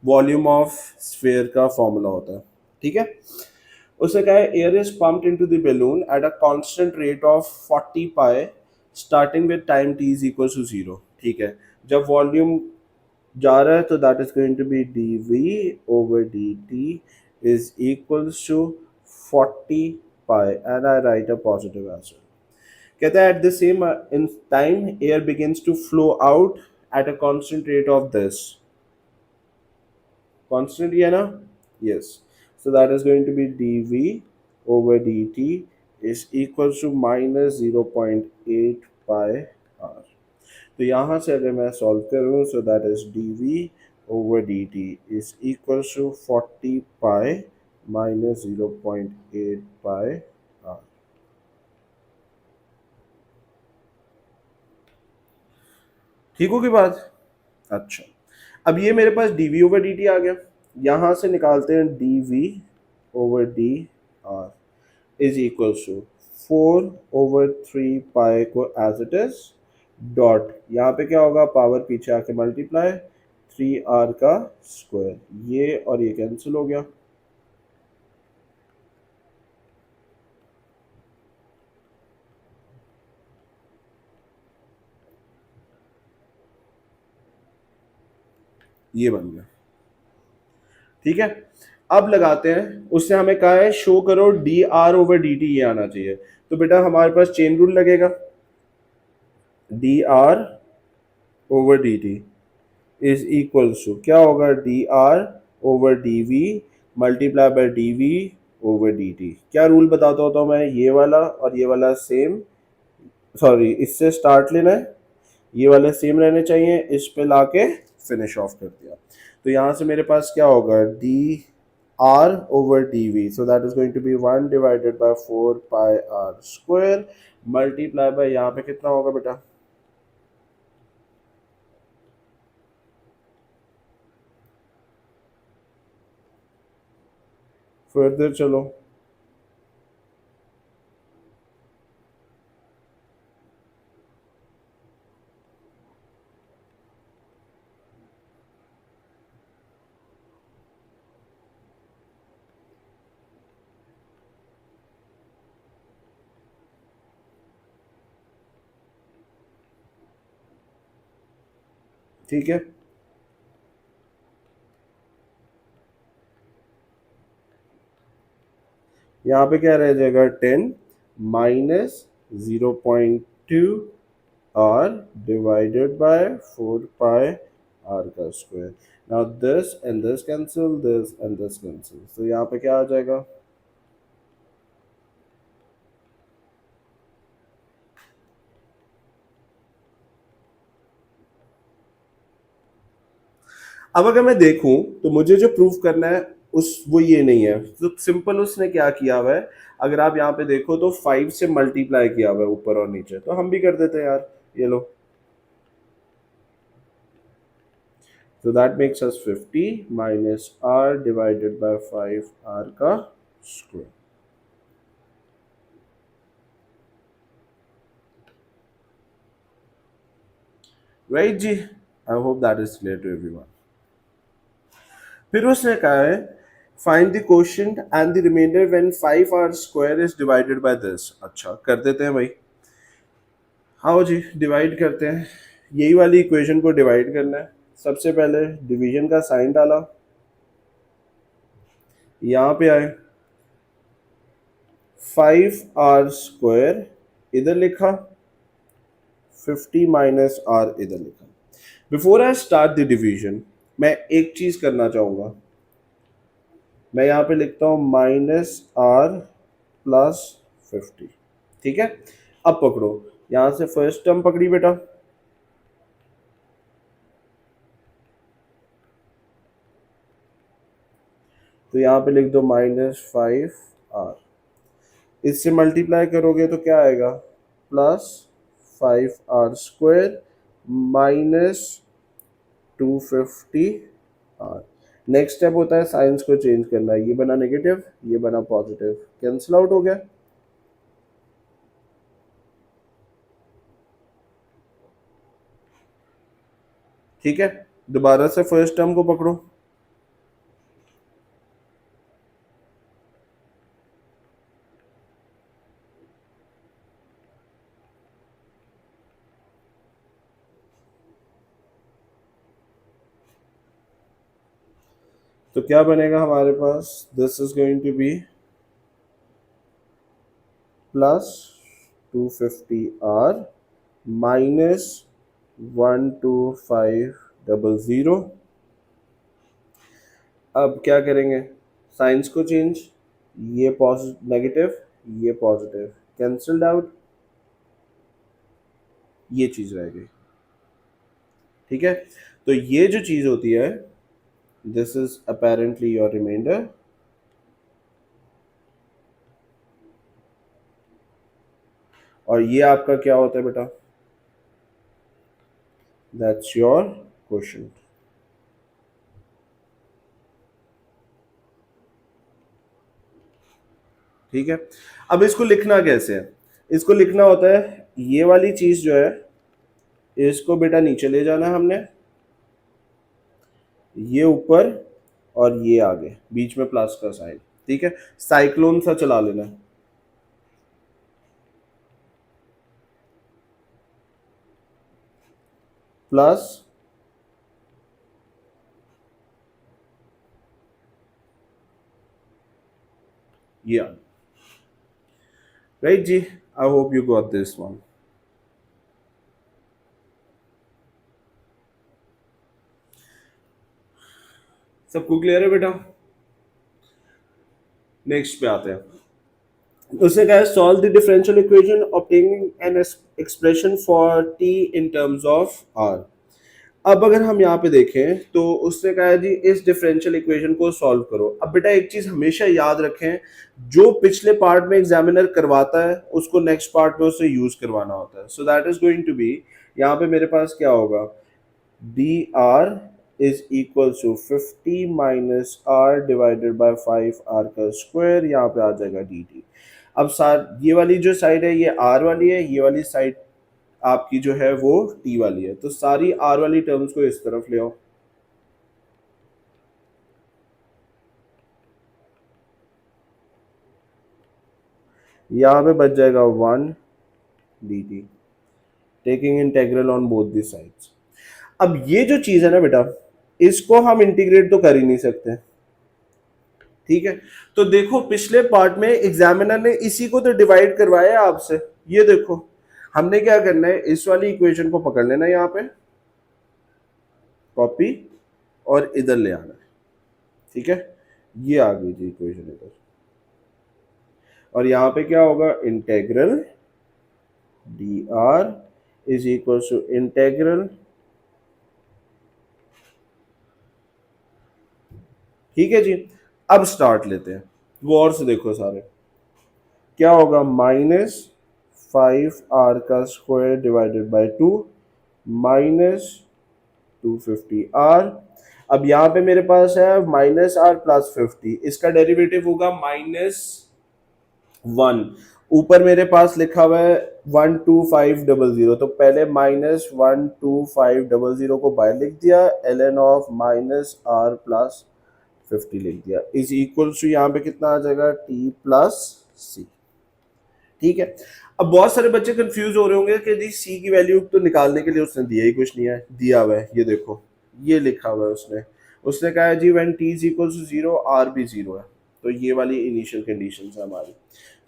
Speaker 1: Volume of sphere का फॉर्मूला होता है. ठीक है. उसने कहा है air is pumped into the balloon at a constant rate of 40 pi starting with time t is equal to 0. ठीक है. जब वॉल्यूम जा रहा है तो that is going to be dv over dt is equals to 40 pi and I write a positive answer. कहता है at the same in time air begins to flow out at a constant rate of this. Constant है ना? Yes. So that is going to be dv over dt is equals to minus 0.8 pi r. तो यहाँ से अगर मैं solve करूँ so that is dv over dt is equals to 40 pi minus 0.8 pi r. ठीक होगी बात? अच्छा, अब ये मेरे पास dv over dt आ गया. यहाँ से निकालते हैं dv over dr is equals to 4 over 3 pi को as it is डॉट. यहाँ पे क्या होगा? पावर पीछे आके मल्टीप्लाई 3r का स्क्वायर. ये और ये कैंसिल हो गया. ये बन गया. ठीक है. अब लगाते हैं. उससे हमें कहा है शो करो dr ओवर dt ये आना चाहिए. तो बेटा हमारे पास चेन रूल लगेगा. dr over dt is equal to क्या होगा? dr over dv multiply by dv over dt. क्या रूल बताता होता हूँ मैं? ये वाला और ये वाला सेम, सॉरी इससे स्टार्ट लेना है, ये वाले सेम रहने चाहिए. इस पे लाके फिनिश ऑफ कर दिया. तो यहाँ से मेरे पास क्या होगा? dr over dv. So that is going to be 1 divided by 4 pi r square multiply by यहाँ पे कितना होगा बेटा? फर्दर चलो. ठीक है. यहाँ पे क्या रह जाएगा? 10 minus 0.2 r divided by 4 pi r का square. Now this and this cancel, this and this cancel. तो यहाँ पे क्या आ जाएगा? अब अगर मैं देखूं तो मुझे जो प्रूफ करना है उस वो ये नहीं है. तो सिंपल उसने क्या किया हुआ है, अगर आप यहाँ पे देखो तो 5 से मल्टीप्लाई किया हुआ है ऊपर और नीचे. तो हम भी कर देते हैं यार. ये लो. तो that makes us 50 minus r divided by 5r का स्क्वायर. राइट जी. I hope that is clear to everyone. फिर उसने कहा है find the quotient and the remainder when 5r square is divided by this. अच्छा, कर देते हैं भाई. हाँ जी, डिवाइड करते हैं. यही वाली इक्वेशन को डिवाइड करना है. सबसे पहले डिवीजन का साइन डाला, यहाँ पे आए 5r² इधर लिखा, 50 माइनस आर इधर लिखा। Before I start the division मैं एक चीज करना चाहूंगा, मैं यहाँ पे लिखता हूँ -r+50, ठीक है। अब पकड़ो, यहाँ से फर्स्ट टर्म पकड़ी बेटा, तो यहाँ पे लिख दो -5r, इससे मल्टीप्लाई करोगे तो क्या आएगा, +5r² -250r। नेक्स्ट स्टेप होता है साइंस को चेंज करना, ये बना नेगेटिव, ये बना पॉजिटिव, कैंसिल आउट हो गया। ठीक है, दोबारा से फर्स्ट टर्म को पकड़ो, तो क्या बनेगा हमारे पास, this is going to be +250r -12500। अब क्या करेंगे, साइंस को चेंज, ये पॉजिटिव नेगेटिव, ये पॉजिटिव, कैंसल्ड आउट, ये चीज रह गई। ठीक है, तो ये जो चीज होती है, this is apparently your remainder, और ये आपका क्या होता है बेटा, दैट्स योर क्वेश्चन। ठीक है, अब इसको लिखना कैसे है, इसको लिखना होता है, ये वाली चीज जो है इसको बेटा नीचे ले जाना है हमने, ये ऊपर और ये आगे, बीच में प्लस का साइन। ठीक है, साइक्लोन सा चला लेना है, प्लस ये, राइट जी, I hope you got this one. सबको क्लियर है बेटा? नेक्स्ट पे आते हैं, उसने कहा solve the differential equation obtaining an expression for t in terms of r. अब अगर हम यहाँ पे देखें तो उसने कहा है जी इस डिफरेंशियल इक्वेशन को सॉल्व करो। अब बेटा एक चीज हमेशा याद रखें, जो पिछले पार्ट में एग्जामिनर करवाता है उसको नेक्स्ट पार्ट में उससे यूज करवाना होता है। So that is going to be, यहाँ पे मेरे पास क्या होगा, d r is equal to 50 minus r divided by 5r का स्क्वायर, यहाँ पे आ जाएगा डी टी। अब ये वाली जो साइड है ये आर वाली है, ये वाली साइड आपकी जो है वो टी वाली है, तो सारी आर वाली टर्म्स को इस तरफ ले आओ, यहां पे बच जाएगा 1 dt, taking integral on both the sides. अब ये जो चीज है ना बेटा, इसको हम इंटीग्रेट तो कर ही नहीं सकते। ठीक है, तो देखो पिछले पार्ट में एग्जामिनर ने इसी को तो डिवाइड करवाया आपसे, ये देखो हमने क्या करना है, इस वाली इक्वेशन को पकड़ लेना, यहाँ पे कॉपी और इधर ले आना है। ठीक है, ये आ गई थी इक्वेशन इधर, और यहाँ पे क्या होगा, integral d r is equal to integral, ठीक है जी। अब स्टार्ट लेते हैं, गौर से देखो सारे, क्या होगा, -5r का स्क्वायर डिवाइडेड बाय 2 -250r। अब यहाँ पे मेरे पास है -r+50, इसका डेरिवेटिव होगा -1, ऊपर मेरे पास लिखा हुआ है 12500, तो पहले -12500 को बाहर लिख दिया, ln ऑफ -r+50 लिख दिया, इज इक्वल टू यहाँ पे कितना आ जाएगा, t+c। ठीक है, अब बहुत सारे बच्चे कंफ्यूज हो रहे होंगे कि जी सी की वैल्यू तो निकालने के लिए उसने दिया ही कुछ नहीं है, दिया हुआ है ये देखो, ये लिखा हुआ है उसने उसने कहा है जी when t is equal to 0 r भी 0 है, तो ये वाली इनिशियल कंडीशन है हमारी।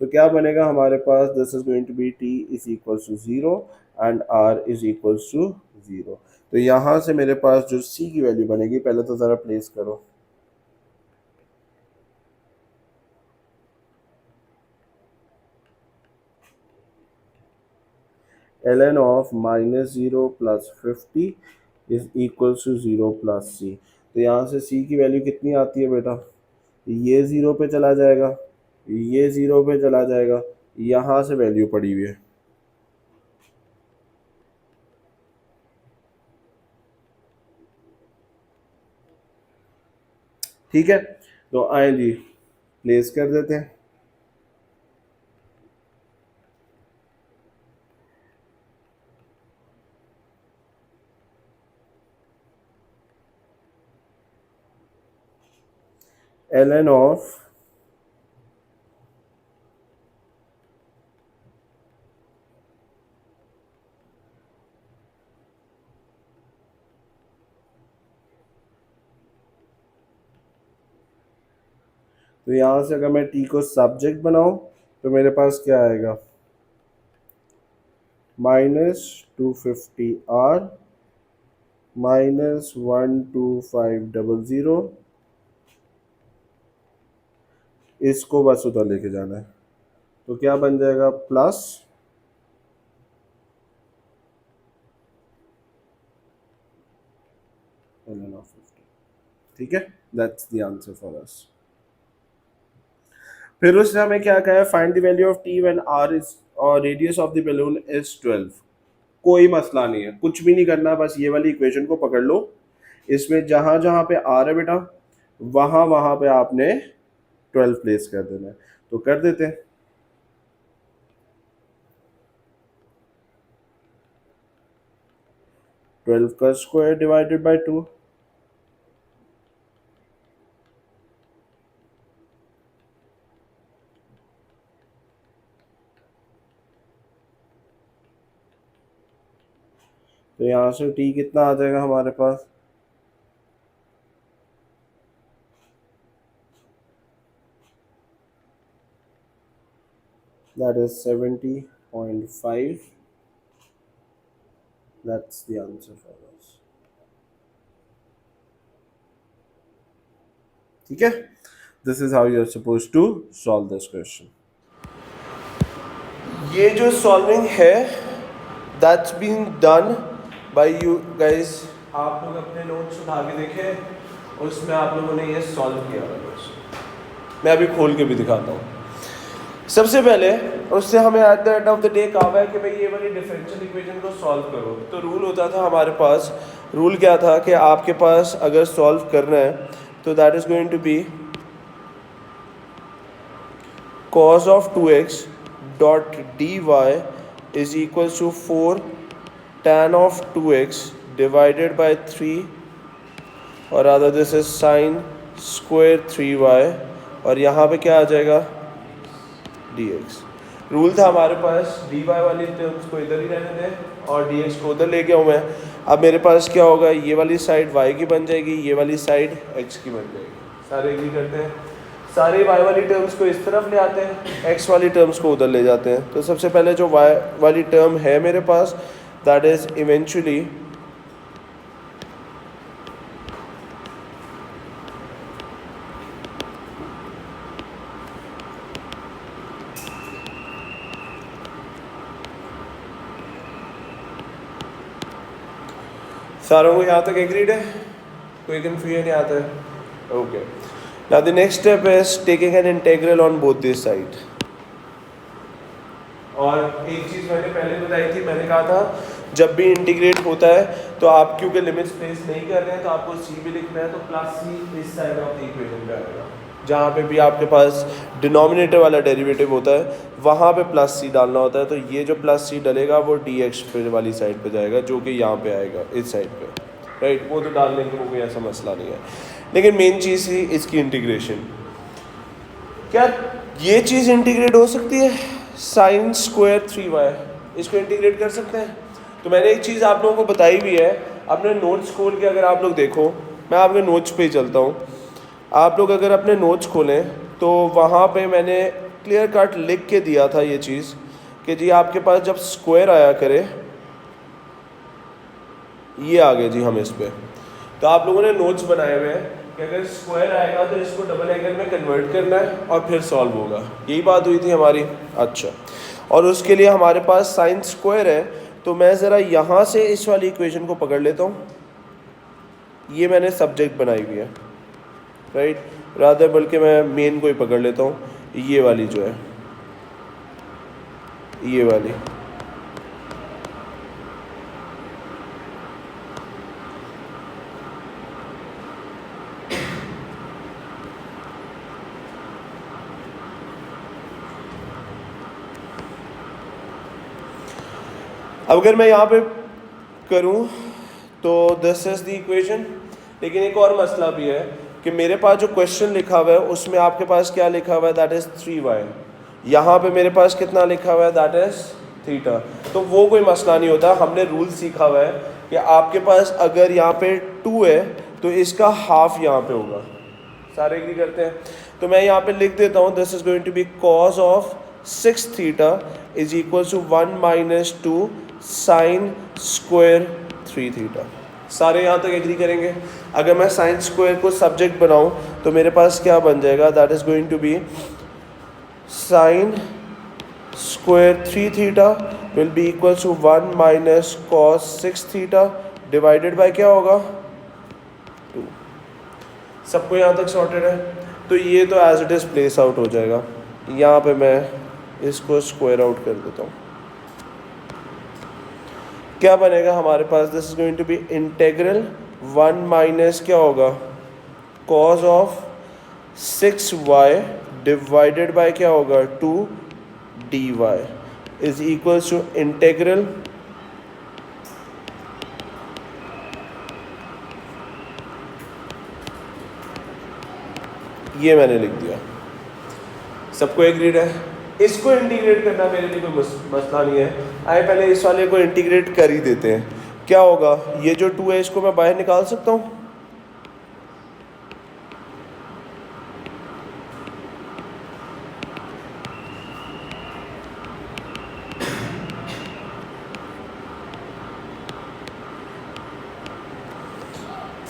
Speaker 1: तो क्या बनेगा हमारे पास, this is going to be t is equal to 0 and r is equal to 0। तो यहाँ से मेरे पास जो c की वैल्यू बनेगी, पहले तो ज़रा प्लेस करो, ln of -0 plus 50 is equal to 0 plus c। तो यहाँ से c की वैल्यू कितनी आती है बेटा, ये 0 पे चला जाएगा, ये 0 पे चला जाएगा, यहाँ से वैल्यू पड़ी हुई है। ठीक है, तो आए जी प्लेस कर देते हैं। ln ऑफ तो यहाँ से अगर मैं t को सब्जेक्ट बनाऊं तो मेरे पास क्या आएगा, -250r -12500, इसको बस उधर लेके जाना है। तो क्या बन जाएगा, प्लस ln of 50। ठीक है, that's the answer for us. फिर उसने हमें क्या कहा है, find the value of t when r is और radius of the balloon is 12। कोई मसला नहीं है, कुछ भी नहीं करना, बस ये वाली इक्वेशन को पकड़ लो, इसमें जहां जहां पे r है बेटा वहां वहां पे आपने 12 प्लेस कर देना है। तो कर देते हैं, ट्वेल्व का स्क्वायर डिवाइडेड बाय 2, तो यहाँ से t कितना आ जाएगा हमारे पास, that is 70.5। that's the answer for us। ठीक है, this is how you are supposed to solve this question। ये जो सॉल्विंग है that's been done by you guys। आप लोग अपने नोट्स उठा के देखें, उसमें आप लोगों ने ये सॉल्व किया है। मैं अभी खोल के भी दिखाता हूँ। सबसे पहले उससे हमें at the end of the day कहा है कि भाई ये वाली डिफरेंशियल इक्वेशन को सॉल्व करो। तो रूल होता था हमारे पास, रूल क्या था कि आपके पास अगर सॉल्व करना है तो that is going to be cos of 2x dot dy is equals to 4 tan of 2x divided by 3, और rather this is sin square 3y, और यहाँ पे क्या आ जाएगा dx। रूल था हमारे पास dy वाली टर्म्स को इधर ही रहने दें और dx को उधर लेके आऊँ मैं। अब मेरे पास क्या होगा, ये वाली साइड y की बन जाएगी, ये वाली साइड x की बन जाएगी। सारे एग्री करते हैं, सारे y वाली टर्म्स को इस तरफ ले आते हैं, x वाली टर्म्स को उधर ले जाते हैं। तो सबसे पहले जो y वाली टर्म है मेरे पास, दैट इज इवेंचुअली सारों को यहाँ तक एग्रीड है, कोई कन्फ्यूजन नहीं आता है? Okay, now the next step is taking an integral on both this side. और एक चीज़ मैंने पहले बताई थी, मैंने कहा था जब भी इंटीग्रेट होता है तो आप क्योंकि लिमिट्स प्लेस नहीं कर रहे हैं तो आपको c भी लिखना है, तो प्लस c इस साइड ऑफ द इक्वेशन पे आएगा। जहाँ पे भी आपके पास डिनोमिनेटर वाला डेरिवेटिव होता है वहाँ पे प्लस c डालना होता है। तो ये जो प्लस c डलेगा वो dx पे वाली साइड पे जाएगा, जो कि यहाँ पे आएगा इस साइड पे, राइट। वो तो डाल लेंगे, वो कोई ऐसा मसला नहीं है। लेकिन मेन चीज़ थी इसकी इंटीग्रेशन। क्या ये चीज़ इंटीग्रेट हो सकती है? साइन स्क्वायर 3y, इसको इंटीग्रेट कर सकते हैं। तो मैंने एक चीज़ आप लोगों को बताई भी है अपने नोट्स खोल के अगर आप लोग देखो, मैं आपके नोट्स पे ही चलता हूँ। आप लोग अगर अपने नोट्स खोलें तो वहाँ पे मैंने क्लियर कट लिख के दिया था ये चीज़ कि जी आपके पास जब स्क्वायर आया करे, ये आ गए जी हम इस पे, तो आप लोगों ने नोट्स बनाए हुए हैं कि अगर स्क्वायर आएगा तो इसको डबल एंगल में कन्वर्ट करना है और फिर सॉल्व होगा। यही बात हुई थी हमारी। अच्छा, और उसके लिए हमारे पास साइन स्क्वायर है, तो मैं ज़रा यहाँ से इस वाली इक्वेशन को पकड़ लेता हूँ। ये मैंने सब्जेक्ट बनाई हुई है, राइट, रादर बल्कि मैं मेन को ही पकड़ लेता हूँ, ये वाली जो है, ये वाली। अब अगर मैं यहाँ पे करूँ तो दिस इज़ द इक्वेशन। लेकिन एक और मसला भी है कि मेरे पास जो क्वेश्चन लिखा हुआ है उसमें आपके पास क्या लिखा हुआ है, दैट इज़ 3y। यहाँ पे मेरे पास कितना लिखा हुआ है, दैट इज़ थीटा। तो वो कोई मसला नहीं होता। हमने रूल सीखा हुआ है कि आपके पास अगर यहाँ पे 2 है तो इसका हाफ यहाँ पे होगा। सारे एग्री करते हैं? तो मैं यहाँ पे लिख देता हूँ, this is going to be cos of 6 theta is equal to 1 minus 2 sine square 3 theta. सारे यहाँ तक एग्री करेंगे? अगर मैं साइन स्क्वायर को सब्जेक्ट बनाऊँ तो मेरे पास क्या बन जाएगा, that is going to be sine square 3 theta will be equal to 1 minus cos 6 theta divided by क्या होगा, 2। सबको यहाँ तक सॉर्टेड है? तो ये तो as it is place out हो जाएगा। यहाँ पे मैं इसको स्क्वायर आउट कर देता हूँ। क्या बनेगा हमारे पास, this is going to be integral 1 minus क्या होगा, cos of 6y divided by क्या होगा, 2 dy is equal to integral ये मैंने लिख दिया। सबको एग्रीड है? इसको इंटीग्रेट करना मेरे लिए कोई मसला नहीं है। आए पहले इस वाले को इंटीग्रेट कर ही देते हैं। क्या होगा, ये जो 2 है इसको मैं बाहर निकाल सकता हूँ?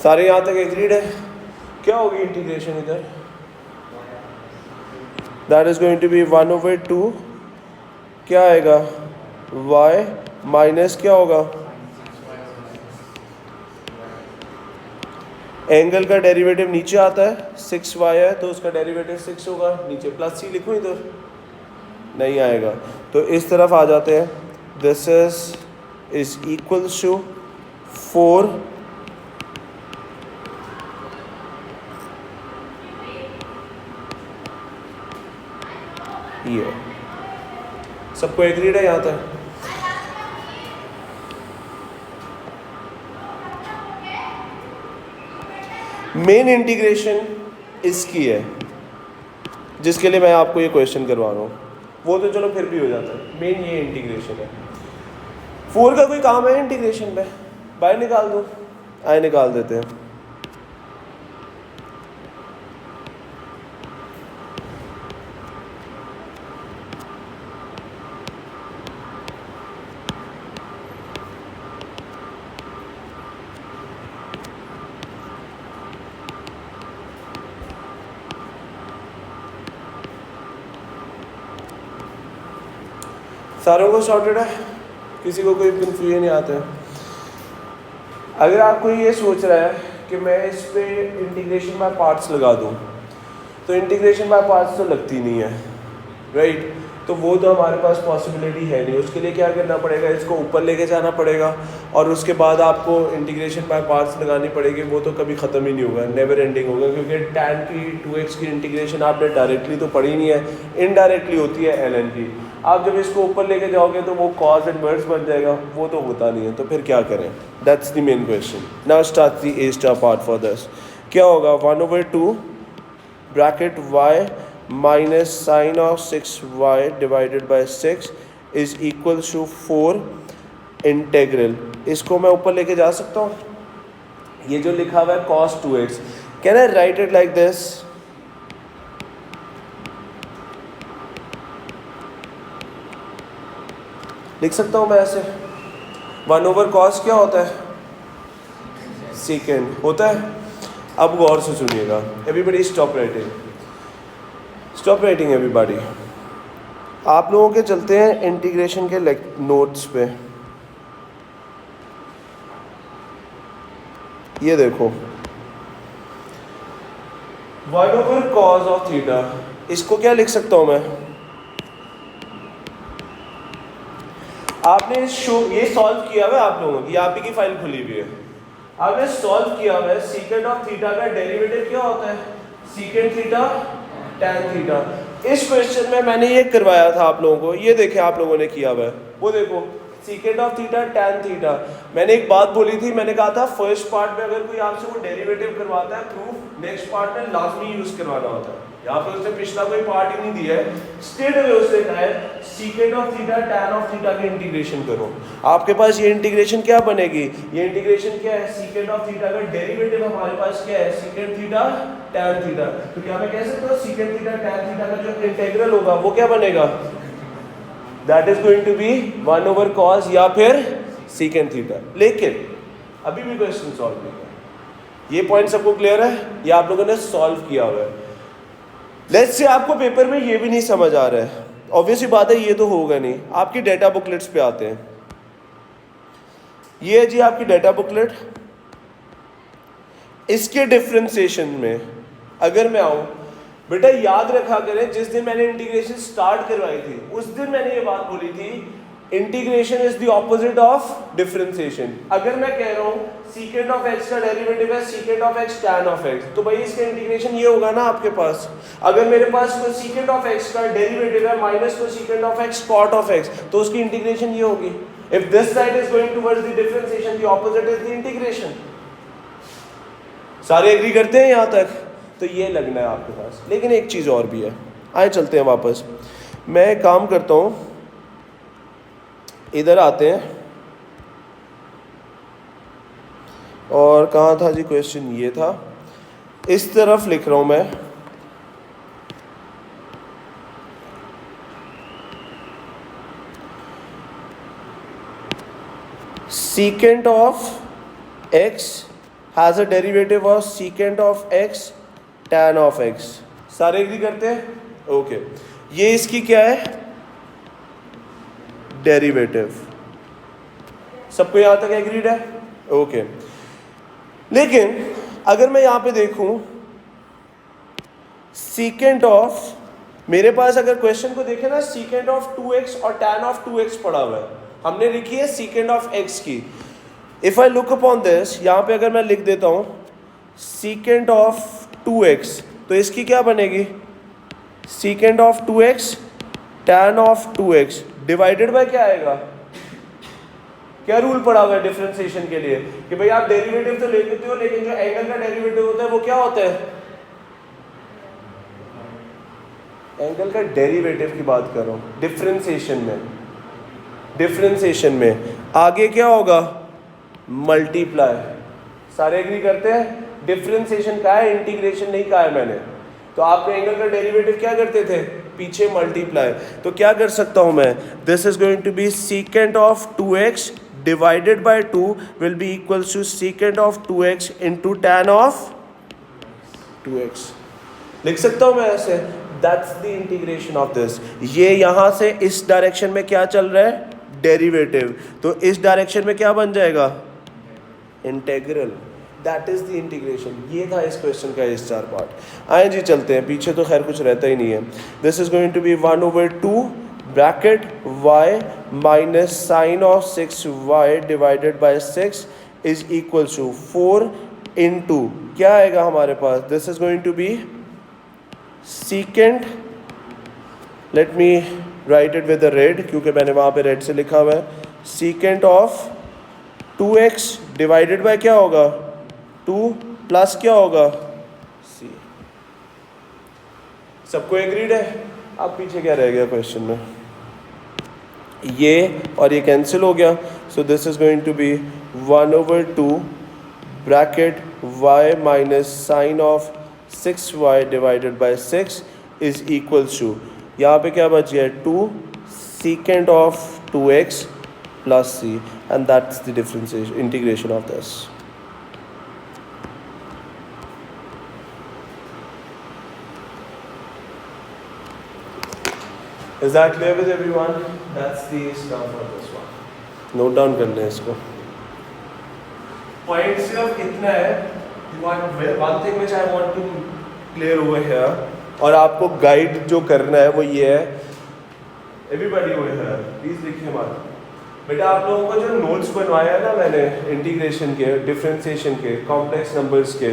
Speaker 1: सारे यहाँ तक एग्रीड है? क्या होगी इंटीग्रेशन इधर, that is going to be 1/2 क्या आएगा, y माइनस क्या होगा, एंगल का डेरिवेटिव नीचे आता है, 6y है तो उसका डेरिवेटिव 6 होगा, नीचे प्लस c लिखूँ इधर, नहीं आएगा। तो इस तरफ आ जाते हैं, दिस इज इक्वल टू 4 ये। सबको एग्रीड है यहाँ तक? मेन इंटीग्रेशन इसकी है जिसके लिए मैं आपको ये क्वेश्चन करवा रहा हूँ, वो तो चलो फिर भी हो जाता है। मेन ये इंटीग्रेशन है। 4 का कोई काम है इंटीग्रेशन पे, बाहर निकाल दो। आए निकाल देते हैं। सारों को सॉर्टेड है? किसी को कोई कन्फ्यूजन नहीं आता है? अगर आपको ये सोच रहा है कि मैं इस पे इंटीग्रेशन बाय पार्ट्स लगा दूं, तो इंटीग्रेशन बाय पार्ट्स तो लगती नहीं है, राइट? तो वो तो हमारे पास पॉसिबिलिटी है नहीं। उसके लिए क्या करना पड़ेगा, इसको ऊपर लेके जाना पड़ेगा और उसके बाद आपको इंटीग्रेशन बाय पार्ट्स लगानी पड़ेगी। वो तो कभी ख़त्म ही नहीं होगा, नेवर एंडिंग होगा, क्योंकि tan की 2x की इंटीग्रेशन आपने डायरेक्टली तो पढ़ी नहीं है, इनडायरेक्टली होती है ln की। आप जब इसको ऊपर लेके जाओगे तो वो कॉस इनवर्स बन जाएगा, वो तो होता नहीं है। तो फिर क्या करें, that's the main question. Now start the a star part for this. क्या होगा, 1/2 bracket y minus sine of 6y divided by 6 is equal to 4 integral इसको मैं ऊपर लेके जा सकता हूँ, ये जो लिखा हुआ है cos 2x, can I right it like this? लिख सकता हूँ मैं ऐसे, 1/cos क्या होता है? सेकेंड होता है। अब गौर से सुनिएगा, एवरीबडी स्टॉप राइटिंग एवरीबडी। आप लोगों के चलते हैं इंटीग्रेशन के नोट्स पे। ये देखो 1/cos ऑफ थीटा, इसको क्या लिख सकता हूं मैं? आपने ये सॉल्व किया हुआ है आप लोगों की, आप ही की फाइल खुली हुई है, आपने सॉल्व किया हुआ है। सीकेंट ऑफ थीटा का डेरिवेटिव क्या होता है? Secant theta tan theta. इस क्वेश्चन में मैंने ये करवाया था आप लोगों को, ये देखे आप लोगों ने किया हुआ है, वो देखो secant of theta tan theta. मैंने एक बात बोली थी, मैंने कहा था फर्स्ट पार्ट में अगर कोई आपसे वो डेरिवेटिव करवाता है प्रूफ, नेक्स्ट पार्ट में लाजमी यूज करवाना होता है। यहाँ पे उसने पिछला कोई पार्ट ही नहीं दिया है, स्ट्रेट अवे उसने कहा है secant of theta tan of theta के इंटीग्रेशन करो। आपके पास ये इंटीग्रेशन क्या बनेगी? ये इंटीग्रेशन क्या है? सीकेंट ऑफ थीटा का डेरिवेटिव हमारे पास क्या है? Secant theta tan theta. तो क्या मैं कह सकता हूँ सीकेंट थीटा टैन थीटा का जो इंटीग्रल होगा वो क्या बनेगा? That is going to be 1/cos या फिर सीकेंट थीटा। लेकिन अभी भी क्वेश्चन सॉल्व नहीं है। ये पॉइंट सबको क्लियर है? ये आप लोगों ने सॉल्व किया हुआ है। लेट्स से आपको पेपर में ये भी नहीं समझ आ रहा है, ऑब्वियसली बात है ये तो होगा नहीं। आपकी डेटा बुकलेट्स पे आते हैं, ये है जी आपकी डेटा बुकलेट। इसके डिफरेंशिएशन में अगर मैं आऊं, बेटा याद रखा करें जिस दिन मैंने इंटीग्रेशन स्टार्ट करवाई थी उस दिन मैंने ये बात बोली थी, integration is the opposite of differentiation. अगर मैं कह रहा हूं सीकेंट ऑफ x का डेरिवेटिव है secant of x tan of x, तो भाई इसका इंटीग्रेशन ये होगा ना आपके पास। अगर मेरे पास कोई सीकेंट ऑफ x का डेरिवेटिव है माइनस कोई secant of x cot of x, तो उसकी इंटीग्रेशन ये होगी। If this side is going towards the differentiation, the opposite is the integration. सारे एग्री करते हैं यहाँ तक? तो ये लगना है आपके पास। लेकिन एक चीज़ और भी है, आए चलते हैं वापस। मैं काम करता हूँ, इधर आते हैं, और कहाँ था जी क्वेश्चन? ये था, इस तरफ लिख रहा हूँ मैं। Secant of x has a derivative of secant of x tan of x। सारे एग्री करते हैं? ओके, ये इसकी क्या है? डेरिवेटिव। सबको यहाँ तक एग्रीड है? ओके। लेकिन अगर मैं यहाँ पे देखूं सीकेंट ऑफ, मेरे पास अगर क्वेश्चन को देखें ना, सीकेंट ऑफ 2x और tan ऑफ 2x पड़ा हुआ है, हमने लिखी है सीकेंट ऑफ x की। If I look upon this, यहाँ पे अगर मैं लिख देता हूँ सीकेंट ऑफ 2x, तो इसकी क्या बनेगी? Secant of 2x tan of 2x divided by क्या आएगा? क्या रूल पड़ा हुआ है डिफरेंशिएशन के लिए कि भाई आप डेरिवेटिव तो ले लेते हो, लेकिन जो एंगल का डेरिवेटिव होता है वो क्या होता है? एंगल का डेरिवेटिव की बात कर रहा हूं डिफरेंशिएशन में आगे क्या होगा? मल्टीप्लाई। सारे एग्री करते हैं? डिफरेंशिएशन का है, इंटीग्रेशन नहीं कहा है मैंने। तो आपके एंगल का डेरिवेटिव क्या करते थे? पीछे मल्टीप्लाई। तो क्या कर सकता हूं मैं? This is going to be secant of 2x divided by 2 will be equals to secant of 2x into tan of 2x। लिख सकता हूं मैं ऐसे, that's the integration of this। ये यहां से इस डायरेक्शन में क्या चल रहा है? डेरिवेटिव। तो इस डायरेक्शन में क्या बन जाएगा? Integral. That is the integration. ये था इस क्वेश्चन का इस 4 पार्ट। आए जी चलते हैं, पीछे तो खैर कुछ रहता ही नहीं है। This is going to be 1/2 bracket y minus sine of 6y divided by 6 is equal to 4 into क्या आएगा हमारे पास? This is going to be secant, let me write it with red क्योंकि मैंने वहाँ पे रेड से लिखा हुआ है। Secant of 2x divided by क्या होगा? 2 प्लस क्या होगा? c। सबको एग्रीड है? अब पीछे क्या रह गया क्वेश्चन में? ये और ये कैंसिल हो गया। So this is going to be 1/2 bracket y minus sine of 6y divided by 6 is equals to, यहाँ पे क्या बच गया 2 secant of 2x plus c, and that's the differentiation integration of this. Is that clear with everyone? That's the stuff of this one. Note down कर लें इसको. Point सिर्फ इतना है. One thing which I want to clear over here, और आपको guide जो करना है वो ये है. Everybody over here, please लिखिए मत. बेटा आप लोगों को जो नोट्स बनवाया है ना मैंने इंटीग्रेशन के, डिफरेंशिएशन के, कॉम्प्लेक्स नंबर्स के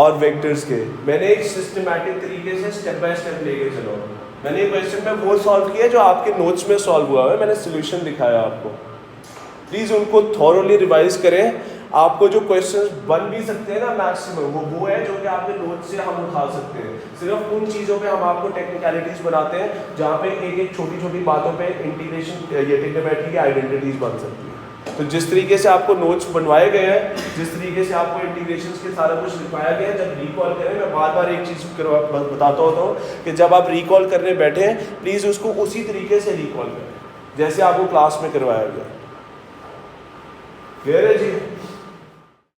Speaker 1: और वेक्टर्स के, मैंने एक सिस्टमैटिक तरीके से स्टेप बाय स्टेप लेके चलो. मैंने ये क्वेश्चन में वो सॉल्व किया जो आपके नोट्स में सॉल्व हुआ है, मैंने सोल्यूशन दिखाया आपको. प्लीज़ उनको थॉरोली रिवाइज करें. आपको जो क्वेश्चंस बन भी सकते हैं ना मैक्सिमम वो है जो कि आपके नोट्स से हम उठा सकते हैं. सिर्फ उन चीज़ों पे हम आपको टेक्निकलिटीज़ बनाते हैं जहाँ पे एक एक छोटी छोटी बातों पे इंटीग्रेशन ये ट्रिग्नोमेट्री की आइडेंटिटीज़ बन सकती है. तो जिस तरीके से आपको नोट्स बनवाए गए हैं, जिस तरीके से आपको इंटीग्रेशंस के सारा कुछ लिखवाया गया है, जब रिकॉल करें, मैं बार बार एक चीज़ बताता होता हूँ कि जब आप रिकॉल करने बैठे प्लीज़ उसको उसी तरीके से रिकॉल करें जैसे आपको क्लास में करवाया गया. क्लियर है जी?